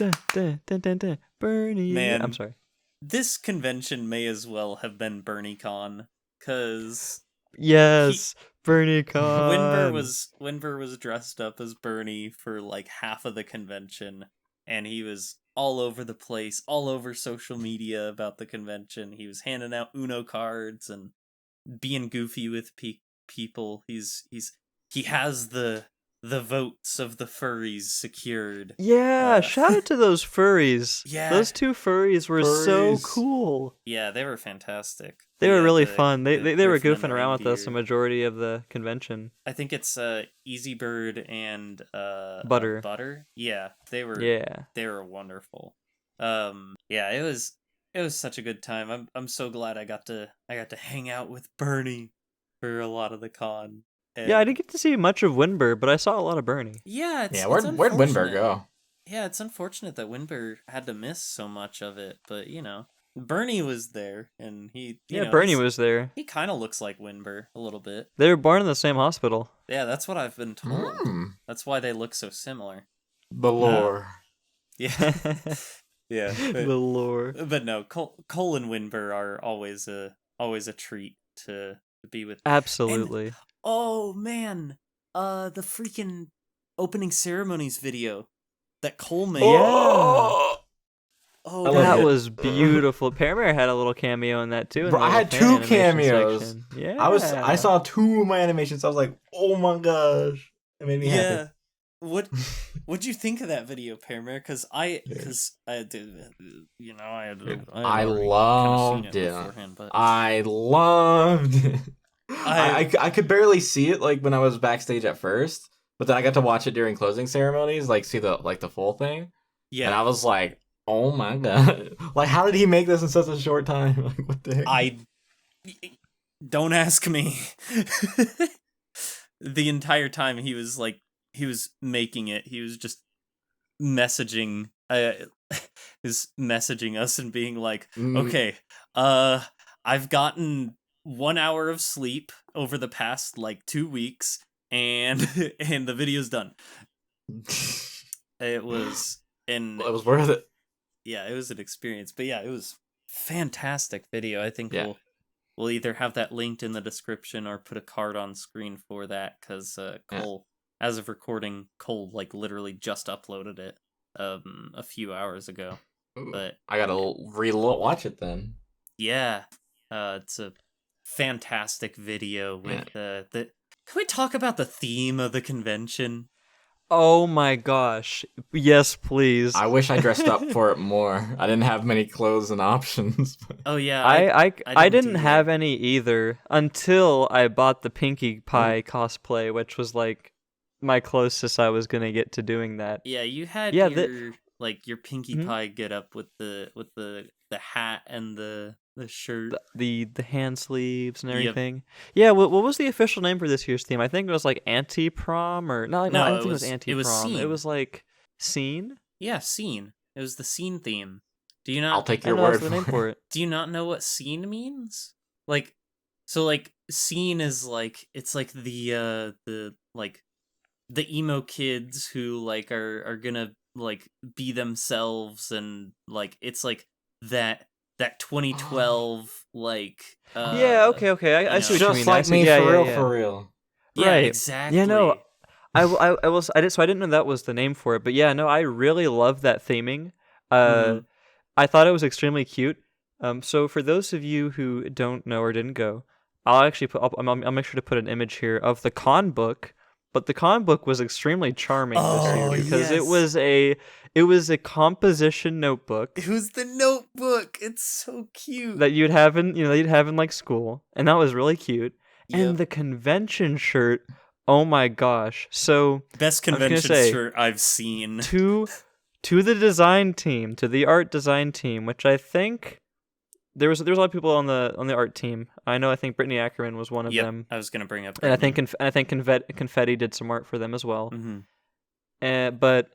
Bernie. Man, I'm sorry. This convention may as well have been BernieCon, cause yes, BernieCon. Winver was dressed up as Bernie for like half of the convention, and he was all over the place, all over social media about the convention. He was handing out Uno cards and being goofy with people. He has the votes of the furries secured. Yeah, shout out to those furries. Yeah, those two furries were so cool. Yeah, they were fantastic. They were really fun. They were goofing around with us the majority of the convention. I think it's Easy Bird and Butter. Butter. Yeah, they were wonderful. Yeah, it was such a good time. I'm so glad I got to hang out with Bernie for a lot of the con. And yeah, I didn't get to see much of Winber, but I saw a lot of Bernie. Yeah, where'd Winber go? Yeah, it's unfortunate that Winber had to miss so much of it, but Bernie was there, and he Bernie was there. He kind of looks like Winber a little bit. They were born in the same hospital. Yeah, that's what I've been told. That's why they look so similar. The lore. Yeah. Yeah. The lore. But no, Cole and Winber are always a treat to be with. Absolutely. And, oh man, the freaking opening ceremonies video that Cole made. Yeah. Oh, that was beautiful. Pearmare had a little cameo in that too. Bro, I had 2 cameos. Section. Yeah. I saw 2 of my animations. I was like, oh my gosh, it made me happy. What'd you think of that video, Pearmare? Because I loved it. I loved it. I could barely see it like when I was backstage at first, but then I got to watch it during closing ceremonies, like see the full thing. Yeah, and I was like, oh my god! Like, how did he make this in such a short time? Like, what the heck? Don't ask me. The entire time he was making it, he was just messaging is messaging us and being like, okay, I've gotten 1 hour of sleep over the past like 2 weeks, and and the video's done. It was Well, it was worth it. yeah, it was an experience. But yeah, it was fantastic video. I think Yeah. we'll either have that linked in the description or put a card on screen for that, because Cole, as of recording, Cole like literally just uploaded it a few hours ago. Ooh, But I gotta watch it then. yeah, it's a fantastic video with the. Can we talk about the theme of the convention? Oh my gosh. Yes, please. I wish I dressed up for it more. I didn't have many clothes and options. Oh yeah, I didn't either. have any either until I bought the Pinkie Pie cosplay, which was like my closest I was gonna get to doing that. Yeah, you had Yeah, your like your Pinkie Mhm. Pie get up with the hat and the shirt. the hand sleeves and Yep. everything. Yeah, what was the official name for this year's theme? I think it was like anti-prom or no, I No, don't it think it was was anti-prom. It scene. was like scene. Yeah, scene. It was the scene theme. Do you I'll not take I your don't know word that's the name for it. do you not know what scene means? Like, so like scene is like it's like the like the emo kids who like are gonna like be themselves, and like it's like that 2012 like Yeah, okay. I see what you Just mean. I like see. me, Yeah, for yeah, real, yeah. for real. yeah, Right. exactly. Yeah, no. I didn't know that was the name for it, but yeah, no, I really love that theming. Mhm. I thought it was extremely cute. So for those of you who don't know or didn't go, I'll actually I'll make sure to put an image here of the con book. But the con book was extremely charming this year Oh, because yes. it was a composition notebook It was the notebook. It's so cute. that you'd have in that you'd have in like school, and that was really cute. And Yep. the convention shirt, oh my gosh! So Best I was gonna convention say shirt I've seen. to the design team, to the art design team, which I think there was a lot of people on the art team. I think Brittany Ackerman was one of Yep, them, I was gonna bring up and Brittany. I think Confetti did some art for them as well. Mm-hmm. But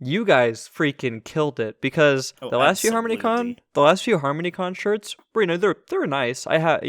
you guys freaking killed it because Oh, the last absolutely. few HarmonyCon shirts were they're nice. I have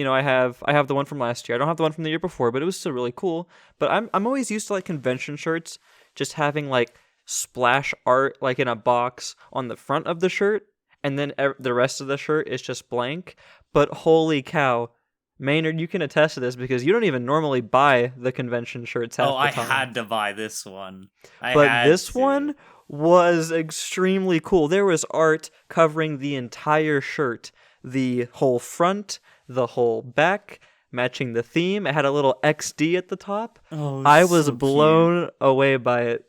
the one from last year. I don't have the one from the year before, but it was still really cool. But I'm always used to like convention shirts just having like splash art like in a box on the front of the shirt, and then the rest of the shirt is just blank. But holy cow, Maynard, you can attest to this because you don't even normally buy the convention shirts half Oh, the I time. had to buy this one. I But had this to. one was extremely cool. There was art covering the entire shirt, the whole front, the whole back, matching the theme. It had a little XD at the top. Oh, I was so cute. blown away by it.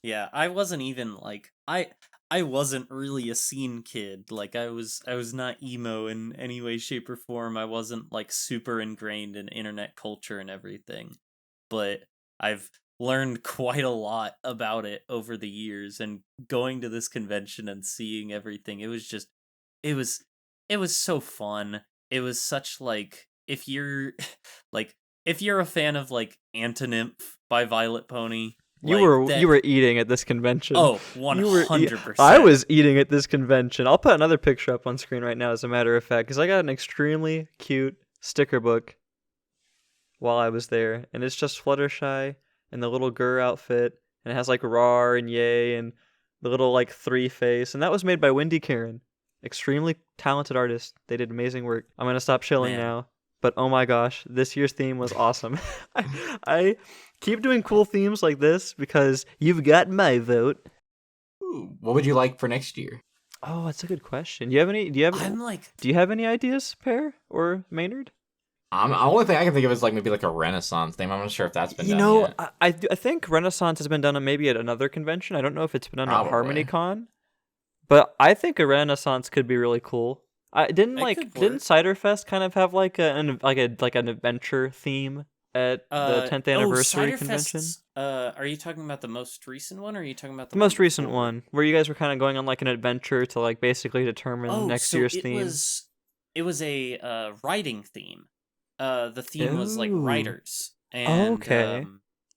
Yeah, I wasn't even like I wasn't really a scene kid. Like I was not emo in any way, shape, or form. I wasn't like super ingrained in internet culture and everything. But I've learned quite a lot about it over the years, and going to this convention and seeing everything, it was just it was it was so fun. It was such like if you're like if you're a fan of like Antinymph by Violet Pony, You like were that. you were eating at this convention. Oh, You were. 100%. I was eating at this convention. I'll put another picture up on screen right now, as a matter of fact, because I got an extremely cute sticker book while I was there, and it's just Fluttershy and the little Gur outfit, and it has like Rar and Yay and the little like three face, and that was made by Wendy Karen, extremely talented artist. They did amazing work. I'm gonna stop chilling Man. now, but oh my gosh, this year's theme was awesome. I keep doing cool themes like this because you've got my vote. Ooh, what would you like for next year? Oh, that's a good question. Do you have any? Do you have? I'm like, Do you have any ideas, Pear or Maynard? The only thing I can think of is like maybe like a Renaissance theme. I'm not sure if that's been done yet. I think Renaissance has been done maybe at another convention. I don't know if it's been done at Probably. HarmonyCon, but I think a Renaissance could be really cool. I didn't That could didn't work. Ciderfest kind of have like an adventure theme at the 10th anniversary convention? Are you talking about the most recent one, or are you talking about The the most one recent before? one, where you guys were kind of going on like an adventure to like basically determine Oh, next so year's it theme. was a writing theme. The theme was like Ooh. writers, and Okay.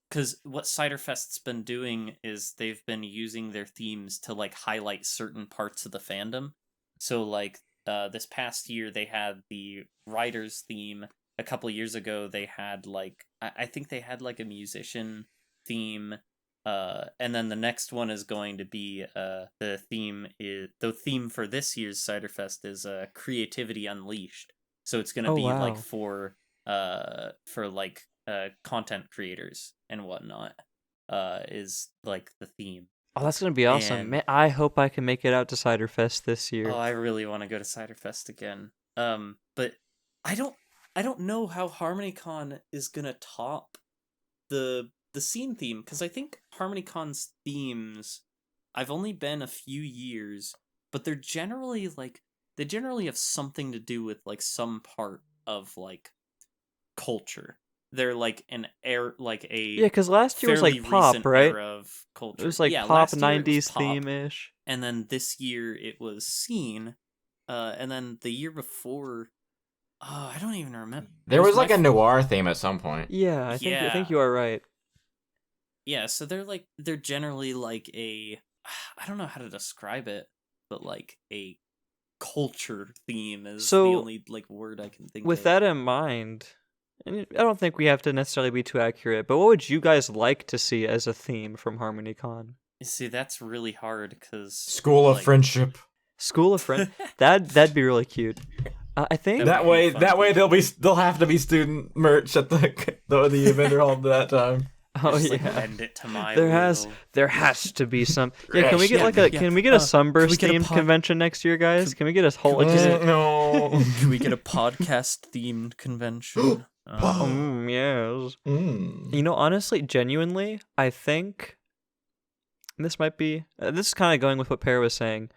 because what Ciderfest's been doing is they've been using their themes to like highlight certain parts of the fandom. So like this past year they had the writers theme, a couple years ago they had like I think they had like a musician theme, and then the next one is going to be the theme for this year's Ciderfest is Creativity Unleashed. So it's gonna Oh be like wow. for like content creators and whatnot. Is like the theme. Oh, that's gonna be awesome, And man. I hope I can make it out to Ciderfest this oh, year. I really want to go to Ciderfest again. But I don't I don't know how Harmonycon is gonna top the scene theme, because I think Harmonycon's themes, I've only been a few years, but they generally have something to do with like some part of like culture. They're like Yeah, a because last year was fairly like pop, recent right? era of It culture. was like Yeah, pop last year it was '90s pop, theme ish. and then this year it was scene, and then the year before, oh, I don't even remember. There was like a noir theme at some point. Yeah, I think you are right. Yeah, so they're generally like a, I don't know how to describe it, but like a culture theme is the So only like word I can think with of. that in mind, and I don't think we have to necessarily be too accurate, but what would you guys like to see as a theme from HarmonyCon? You see, that's really hard because School of like, Friendship. School of Friend. That'd be really cute. I think That would be a fun That way theme. they'll have to be student merch at the vendor hall at that time. Oh Just, like, yeah. bend it to my There will. has to be some. Yeah, can we get Yeah, like a yeah. can we get a Sunburst can we get a themed pod- convention next year, guys? Can we get a whole like No. Can we get a podcast themed convention? yes. Mm. You know, honestly, genuinely, I think this might be this is kind of going with what Pear was saying.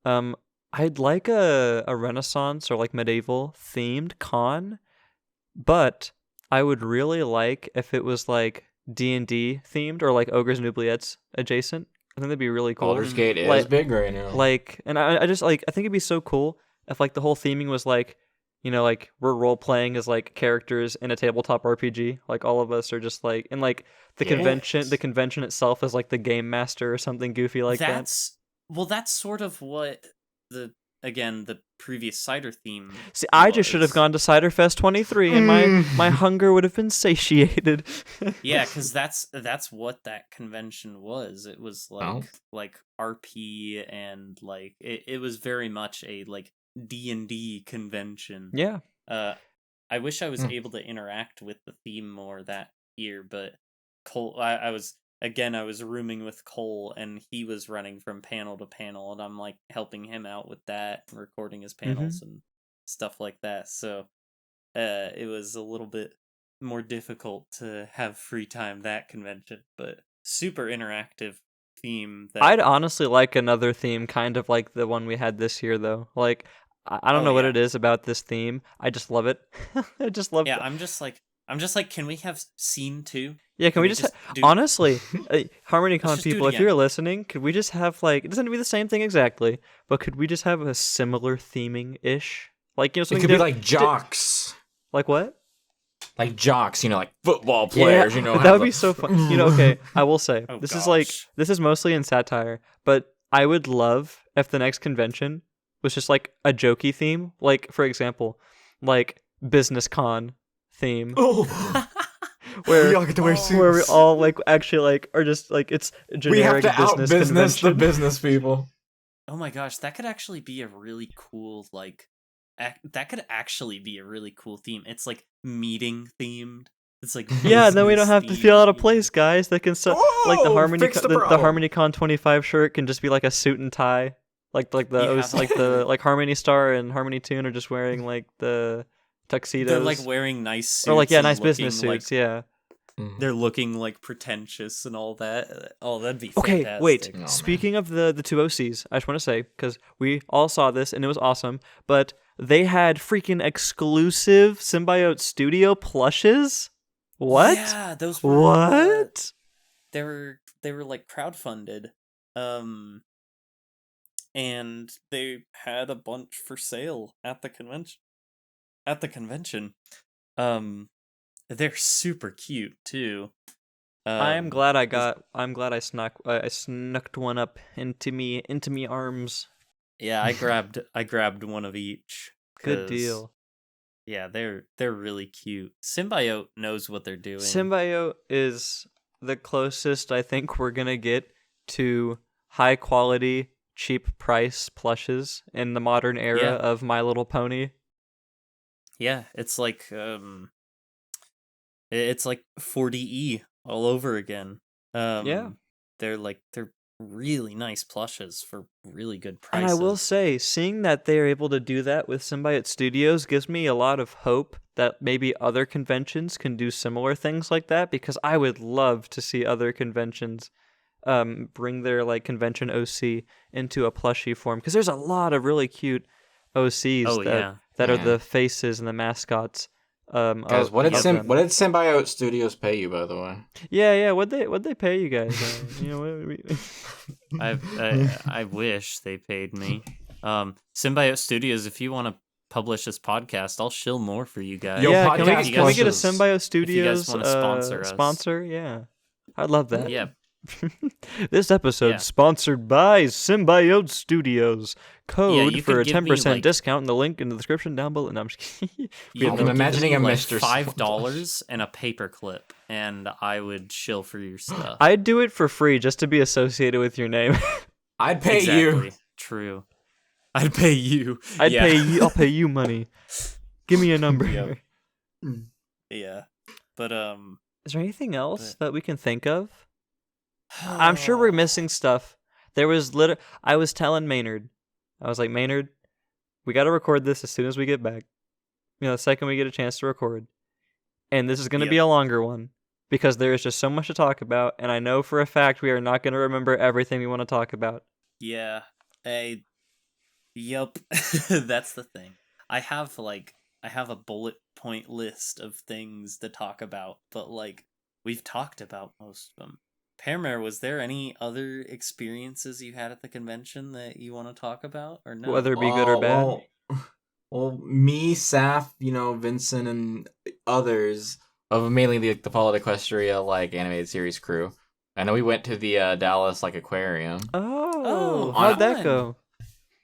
I'd like a Renaissance or like medieval themed con, but I would really like if it was like D&D themed or like Ogres and Oubliettes adjacent. I think that'd be really cool. Baldur's Gate is Like- big right now. Like, and I just like I think it'd be so cool if like the whole theming was like, you know, like we're role playing as like characters in a tabletop RPG. Like all of us are just like, and like the Yes. convention itself is like the game master or something goofy like that. That's sort of what the previous cider theme. See, I just should have was. gone to Ciderfest 23 and my hunger would have been satiated. Yeah, because that's what that convention was. It was Oh. like RP, and like it was very much a like D&D convention. Yeah. I wish I was Hmm. able to interact with the theme more that year, but Cole, I was rooming with Cole, and he was running from panel to panel, and I'm like helping him out with that, recording his panels and stuff like that. So, it was a little bit more difficult to have free time that convention, but super interactive theme. I'd honestly like another theme kind of like the one we had this year though. Like I don't Oh, know what yeah. it is about this theme. I just love it. I just love Yeah, I'm just like, can we have scene 2? Yeah, can we just do honestly, HarmonyCon just do it people, if again. you're listening, could we just have like it doesn't have to be the same thing exactly, but could we just have a similar theming ish? Like, you know, It something could be diff- like jocks. like what? Like jocks, you know, like football players, you know. that have would the- be so fun. You know, okay, I will say Oh, this is like gosh. this is mostly in satire, but I would love if the next convention was just like a jokey theme, like for example, like business con theme, Oh, where we all get to wear Oh. suits. where we all like actually like are just like it's a we have generic to out business business the convention. business people. Oh my gosh, that could actually be a really cool like that could actually be a really cool theme. It's like meeting themed. It's like Yeah, then we don't business have to feel out of themed. place, guys. They can like the Whoa, fix the problem. HarmonyCon 25 shirt can just be like a suit and tie, like You those have- like the like Harmony Star and Harmony Tune are just wearing like the tuxedos. They're like wearing nice suits, or like yeah, and nice business looking, suits. like, Yeah. they're looking like pretentious and all that. Oh, that'd be Okay, fantastic. wait. Oh, man. Speaking of the two OCs, I just want to say because we all saw this and it was awesome, but they had freaking exclusive Symbiote Studio plushes. What? Yeah, those were What? they were like crowdfunded, and they had a bunch for sale at the convention. They're super cute too. I'm glad I snuck one up into me arms. Yeah, I grabbed one of each. Good 'cause deal. Yeah, they're really cute. Symbiote knows what they're doing. Symbiote is the closest I think we're gonna get to high quality, cheap price plushes in the modern era Yeah. of My Little Pony. Yeah, it's like 40E all over again. Yeah. They're really nice plushes for really good And prices. I will say, seeing that they are able to do that with Symbiote Studios gives me a lot of hope that maybe other conventions can do similar things like that, because I would love to see other conventions bring their like convention OC into a plushie form, because there's a lot of really cute OCs that are the faces and the mascots. Guys, what did Symbiote Studios pay you, by the way? Yeah. What'd they pay you guys? I wish they paid me. Symbiote Studios, if you want to publish this podcast, I'll shill more for you guys. Yo, yeah, podcast can we get a plushes. Symbiote Studios If you guys want to sponsor us. Yeah, I'd love that. Yeah. This episode sponsored by Symbiote Studios. Code for a 10% discount in the link in the description down below. No, I'm just kidding. I'm imagining a Mr. $5 and a paperclip, and I would shill for your stuff. I'd do it for free just to be associated with your name. I'd pay you. True. I'd pay you. Pay you. I'll pay you money. Give me a number. Yep. Yeah. But is there anything else that we can think of? I'm sure we're missing stuff. There was I was telling Maynard, I was like, Maynard, we got to record this as soon as we get back. The second we get a chance to record. And this is going to be a longer one, because there is just so much to talk about, and I know for a fact we are not going to remember everything we want to talk about. Yeah. Yup. That's the thing. I have a bullet point list of things to talk about, but we've talked about most of them. Pearmare, was there any other experiences you had at the convention that you want to talk about, or no? Whether it be good or bad? Well, me, Saf, Vincent, and others of mainly the Fallout Equestria animated series crew. I know we went to the Dallas aquarium. Oh, how'd that go?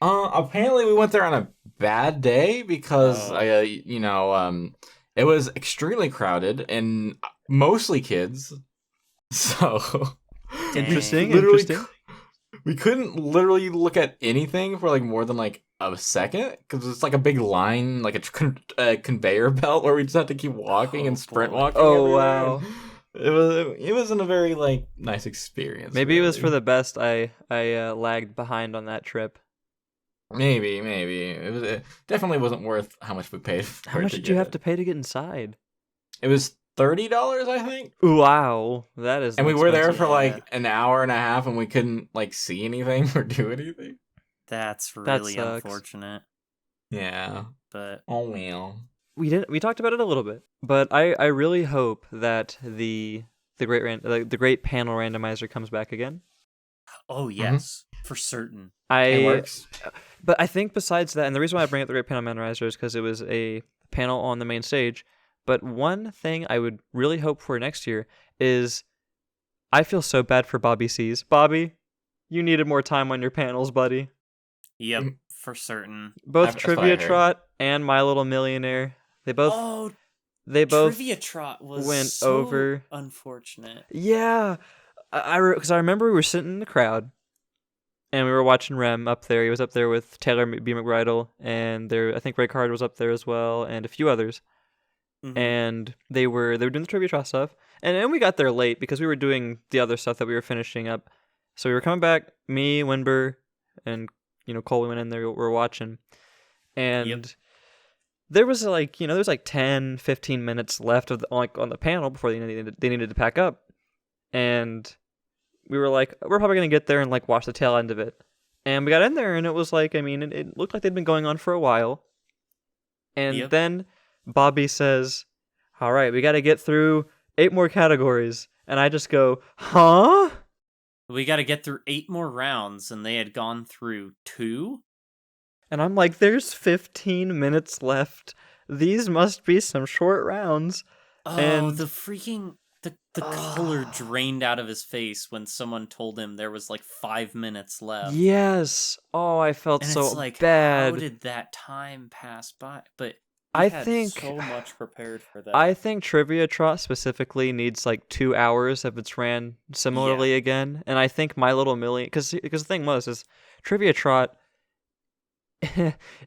Apparently we went there on a bad day because it was extremely crowded and mostly kids. So interesting. We couldn't literally look at anything for more than a second, because it's a big line, a conveyor belt where we just have to keep walking and sprint walking. Oh wow! It wasn't a very nice experience. Maybe really. It was for the best. I lagged behind on that trip. Maybe it definitely wasn't worth how much we paid. How much did you have to pay to get inside? It was $30, I think. Wow, that is. And we were there for an hour and a half, and we couldn't see anything or do anything. That's really unfortunate. Yeah, but oh well. We talked about it a little bit, but I really hope that the great panel randomizer comes back again. Oh yes, for certain. It works. But I think besides that, and the reason why I bring up the great panel randomizer is because it was a panel on the main stage. But one thing I would really hope for next year is, I feel so bad for Bobby C's. Bobby, you needed more time on your panels, buddy. Yep, for certain. Both Trivia Trot and My Little Millionaire, they both Trivia Trot went so over. Unfortunate. Yeah, because I remember we were sitting in the crowd, and we were watching Rem up there. He was up there with Taylor B. McBridle, and I think Ray Card was up there as well, and a few others. Mm-hmm. And they were doing the Trivia Trot stuff, and then we got there late because we were doing the other stuff that we were finishing up. So we were coming back, me, Winber, and Cole. We went in there, we were watching, and there was there was 10, 15 minutes left of on the panel before they needed to pack up, and we were we're probably gonna get there and watch the tail end of it. And we got in there, and it was it looked like they'd been going on for a while, and then Bobby says, all right, we got to get through 8 more categories. And I just go, huh? We got to get through 8 more rounds, and they had gone through 2? And I'm like, there's 15 minutes left. These must be some short rounds. Oh, and the freaking... The color drained out of his face when someone told him there was 5 minutes left. Yes. Oh, I felt so bad. How did that time pass by? But I had think so much prepared for that. I think Trivia Trot specifically needs like 2 hours if it's ran similarly again, and I think My Little Million because the thing is Trivia Trot.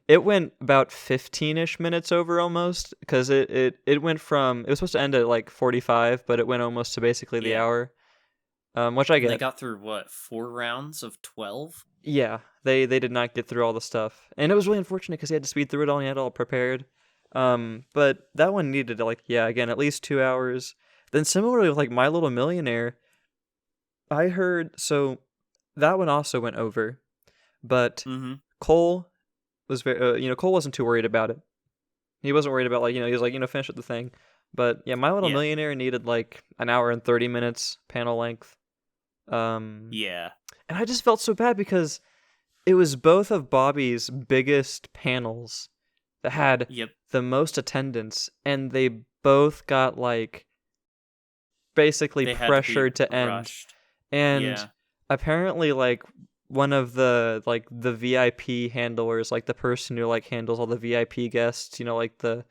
It went about 15-ish minutes over almost because it went from it was supposed to end at like 45, but it went almost to basically the hour, which I And they get. got through what 4 rounds of 12? Yeah, they did not get through all the stuff, and it was really unfortunate because he had to speed through it all and he had it all prepared. But that one needed like again at least 2 hours. Then similarly with like My Little Millionaire, I heard so that one also went over, but Cole was very Cole wasn't too worried about it. He wasn't worried about he was like finish up the thing. But yeah, My Little Millionaire needed like an hour and 30 minutes panel length. Yeah. And I just felt so bad because it was both of Bobby's biggest panels that had the most attendance, and they both got like basically pressured to end. Rushed. And apparently like one of the VIP handlers, like the person who like handles all the VIP guests, like the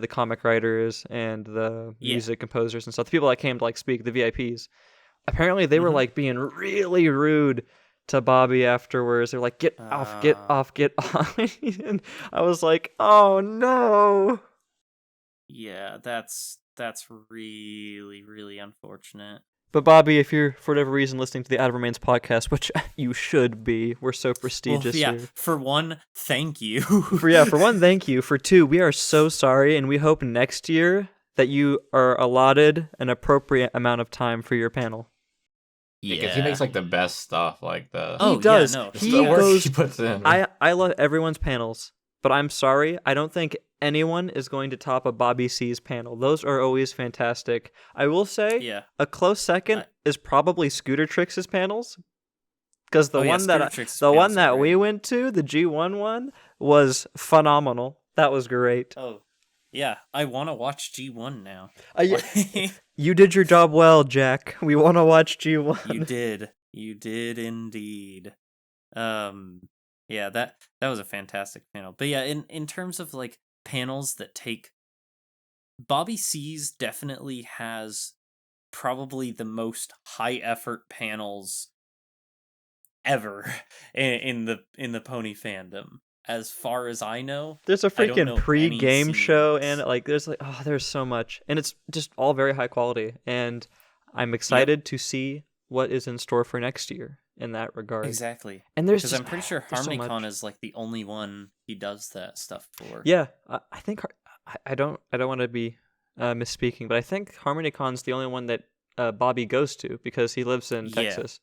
comic writers and the music composers and stuff, the people that came to like speak, the VIPs. Apparently they were like being really rude to Bobby afterwards. They're like, get off, get off, get off. And I was like, oh no. Yeah, that's really, really unfortunate. But Bobby, if you're for whatever reason listening to the Out of Remains podcast, which you should be, we're so prestigious here. For one, thank you. For one, thank you. For two, we are so sorry, and we hope next year that you are allotted an appropriate amount of time for your panel. Yeah, because he makes like the best stuff, like the he does. Yeah, no, he goes. He puts in. I love everyone's panels, but I'm sorry, I don't think anyone is going to top a Bobby C's panel. Those are always fantastic. I will say, a close second is probably Scooter Tricks' panels, because the one that we went to, the G1 one, was phenomenal. That was great. Oh. Yeah, I want to watch G1 now. You did your job well, Jack. We want to watch G1. You did indeed. Yeah, that was a fantastic panel. But yeah, in terms of like panels that take, Bobby C's definitely has probably the most high effort panels ever in the pony fandom. As far as I know, there's a freaking pre-game show, and there's so much, and it's just all very high quality. And I'm excited to see what is in store for next year in that regard. Exactly, and because I'm pretty sure Harmonycon is like the only one he does that stuff for. Yeah, I think I don't want to be misspeaking, but I think Harmonycon's the only one that Bobby goes to because he lives in Texas.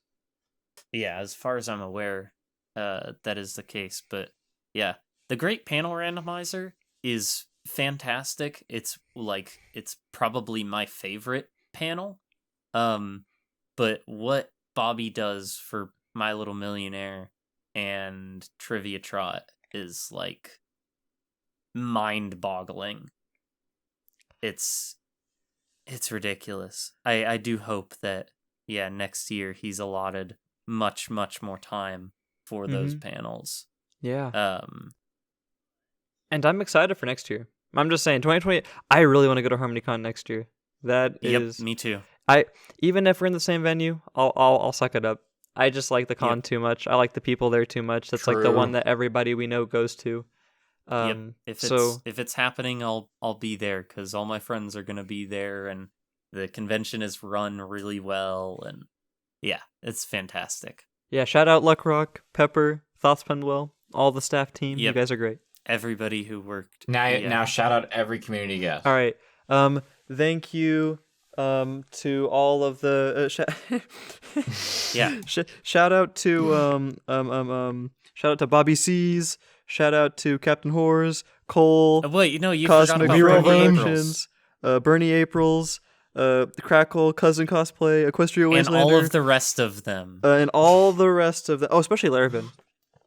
Yeah, as far as I'm aware, that is the case, but. Yeah, the Great Panel Randomizer is fantastic. It's probably my favorite panel. But what Bobby does for My Little Millionaire and Trivia Trot is like mind-boggling. It's ridiculous. I do hope that next year he's allotted much, much more time for those panels. Yeah. And I'm excited for next year. I'm just saying, 2020. I really want to go to Harmonycon next year. That is. Me too. Even if we're in the same venue, I'll suck it up. I just like the con too much. I like the people there too much. That's like the one that everybody we know goes to. If it's happening, I'll be there because all my friends are gonna be there, and the convention is run really well, and it's fantastic. Yeah, shout out Luck Rock, Pepper, Thoughts Pendwell. All the staff team, you guys are great. Everybody who worked. Now shout out every community guest. All right. Thank you to all of the shout out to Bobby C's, shout out to Captain Horrors, Cole. Wait, you Cosmic forgot about Productions, Bernie Aprils, Crackle, Cousin Cosplay, Equestria Wastelander, and all of the rest of them. Especially Larvin.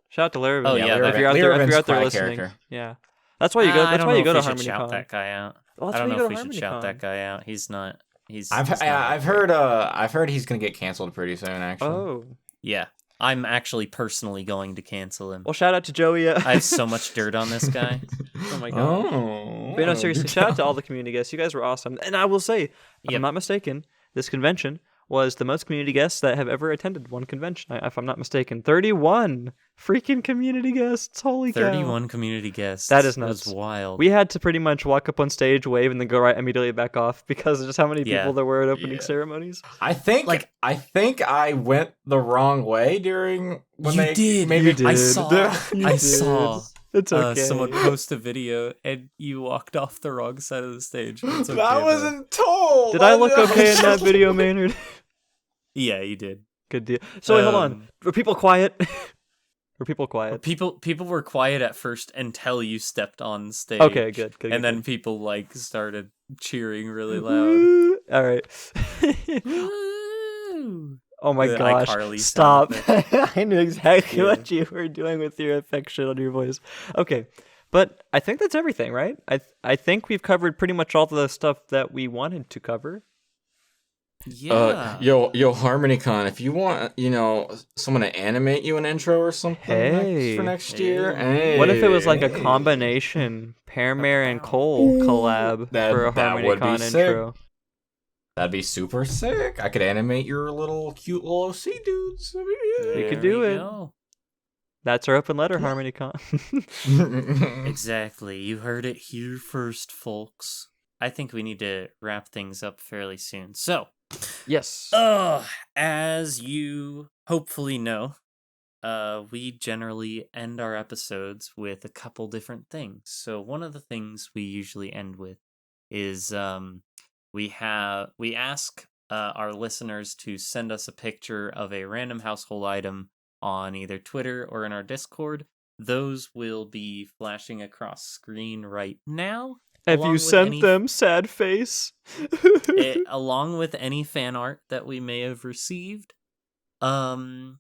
Shout out to Larvin. Oh yeah, if you're out there listening. Character. Yeah, that's why you go. That's why you go to Harmonycon. Shout that guy out. Well, I don't know if we should shout that guy out. He's I've heard he's gonna get canceled pretty soon. Actually. Oh. Yeah. I'm actually personally going to cancel him. Well, shout out to Joey. I have so much dirt on this guy. Oh my god. But no, seriously, shout out to all the community guests. You guys were awesome. And I will say, if I'm not mistaken, this convention was the most community guests that have ever attended one convention, if I'm not mistaken. 31 freaking community guests. Holy cow. 31 community guests. That is nuts. That's wild. We had to pretty much walk up on stage, wave, and then go right immediately back off because of just how many people there were at opening ceremonies. I think I went the wrong way during when you they did. maybe You did. I saw. It's okay. Someone post a video and you walked off the wrong side of the stage. It's okay, I wasn't told. Did I look okay in that video, Maynard? Yeah, you did. Good deal. So wait, hold on. Were people quiet? Were people quiet? People were quiet at first until you stepped on stage. Okay, good. And then people like started cheering really loud. All right. Oh my The gosh! iCarly Stop! sound I knew exactly what you were doing with your affection on your voice. Okay, but I think that's everything, right? I think we've covered pretty much all the stuff that we wanted to cover. Yeah. Yo, Harmonycon, if you want, someone to animate you an intro or something for next year. Hey. What if it was like a combination Pearmare and Cole collab for a Harmonycon intro? That'd be super sick. I could animate your cute little OC dudes. We could do it. That's our open letter, Harmonycon. Exactly. You heard it here first, folks. I think we need to wrap things up fairly soon. So, yes. As you hopefully know, we generally end our episodes with a couple different things. So one of the things we usually end with is we ask our listeners to send us a picture of a random household item on either Twitter or in our Discord. Those will be flashing across screen right now. Have you sent them, sad face? Along with any fan art that we may have received. So,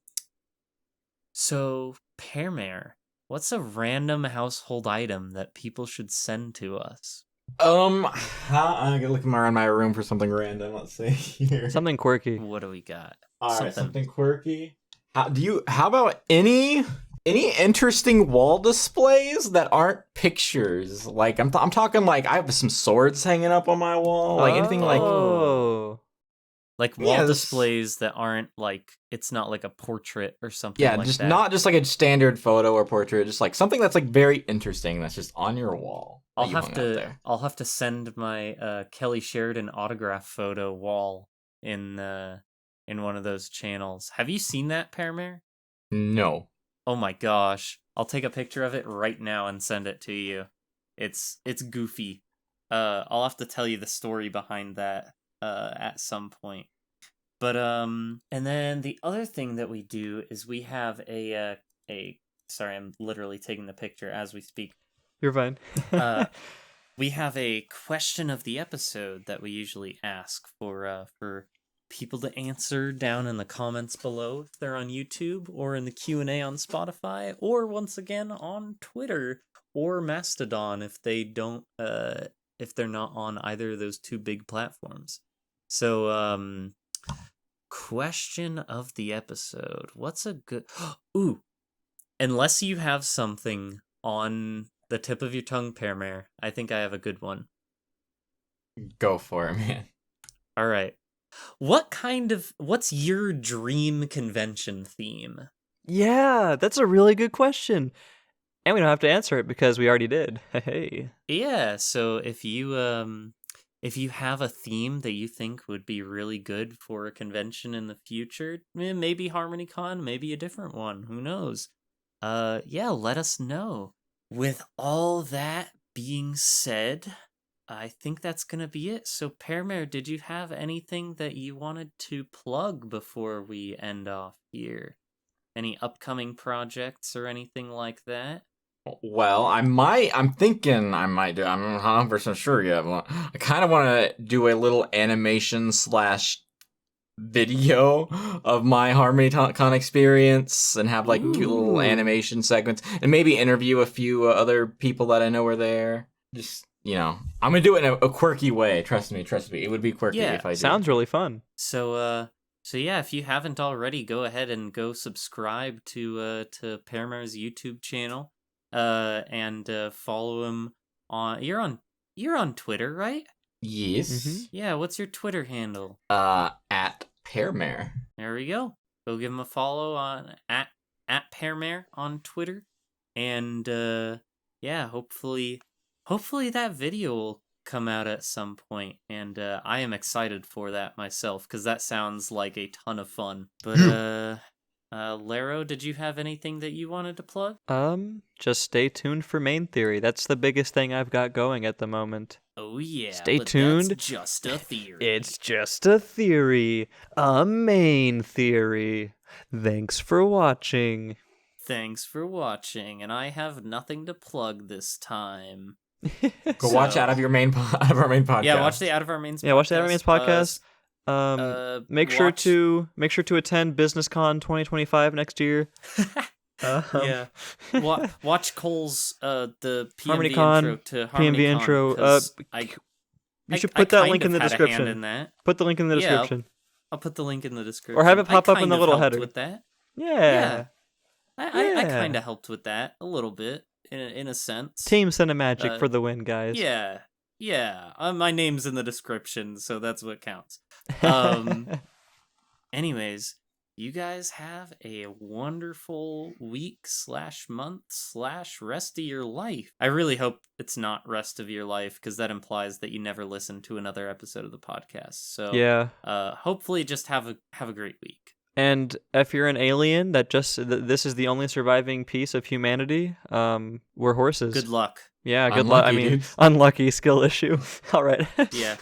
Pearmare, what's a random household item that people should send to us? I'm gonna look around my room for something random. Let's see here. Something quirky. What do we got? All right, something quirky. How about any interesting wall displays that aren't pictures? Like I'm talking like I have some swords hanging up on my wall. Like anything like wall displays that aren't like it's not like a portrait or something. Yeah, like just that. not just like a standard photo or portrait. Just like something that's like very interesting. That's just on your wall. I'll have to send my Kelly Sheridan autograph photo wall in one of those channels. Have you seen that, Pearmare? No. Oh my gosh. I'll take a picture of it right now and send it to you. It's goofy. I'll have to tell you the story behind that at some point. But and then the other thing that we do is we have a sorry, I'm literally taking the picture as we speak. You're fine. We have a question of the episode that we usually ask for people to answer down in the comments below if they're on YouTube or in the Q&A on Spotify or once again on Twitter or Mastodon if they don't if they're not on either of those two big platforms. So question of the episode. What's a good unless you have something on the tip of your tongue, Pearmare, I think I have a good one. Go for it, man. All right. What's your dream convention theme? Yeah, that's a really good question. And we don't have to answer it because we already did. Hey. Yeah, so if you have a theme that you think would be really good for a convention in the future, maybe Harmonycon, maybe a different one, who knows? Yeah, let us know. With all that being said, I think that's going to be it. So, Pearmare, did you have anything that you wanted to plug before we end off here? Any upcoming projects or anything like that? Well, I'm thinking I might do. I'm not 100% sure yet. But I kind of want to do a little animation / video of my Harmonycon experience and have like cute little animation segments and maybe interview a few other people that I know are there. Just, I'm gonna do it in a quirky way. Trust me. It would be quirky if I did. Sounds really fun. So So yeah, if you haven't already, go ahead and go subscribe to Pearmare's YouTube channel, and follow him on. You're on Twitter, right? Yes. Yeah. What's your Twitter handle? At Pearmare. There we go. Go give him a follow on at Pearmare on Twitter, and yeah, hopefully that video will come out at some point, and I am excited for that myself because that sounds like a ton of fun. But Laro, did you have anything that you wanted to plug? Just stay tuned for Main Theory. That's the biggest thing I've got going at the moment. Oh yeah, Stay but tuned. That's just a theory. It's just a theory, a main theory. Thanks for watching. Thanks for watching, and I have nothing to plug this time. Go watch out of our main podcast. Yeah, watch the Out of Our Mains. Yeah, watch the Out of Our Mains podcast. Make sure watch- to attend BusinessCon 2025 next year. Yeah, watch Cole's the PMV Harmonycon, intro to Harmonycon. PMV intro. 'Cause You should I put that kind link in of the had a hand description. in that. Put the link in the Yeah, description. I'll put the link in the description. Or have it pop I up in kind the of little helped header. with that. Yeah. I kind of helped with that a little bit in a sense. Team Cinemagic for the win, guys. Yeah. My name's in the description, so that's what counts. Anyways, you guys have a wonderful week / month / rest of your life. I really hope it's not rest of your life, because that implies that you never listen to another episode of the podcast. So Yeah. Hopefully just have a great week. And if you're an alien that this is the only surviving piece of humanity, we're horses. Good luck. Yeah, good luck. I Unlucky, mean, dude. Unlucky skill issue. All right. Yeah.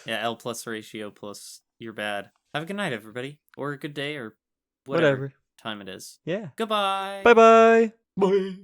Yeah, L plus ratio plus. You're bad. Have a good night, everybody. Or a good day, or whatever time it is. Yeah. Goodbye. Bye-bye. Bye.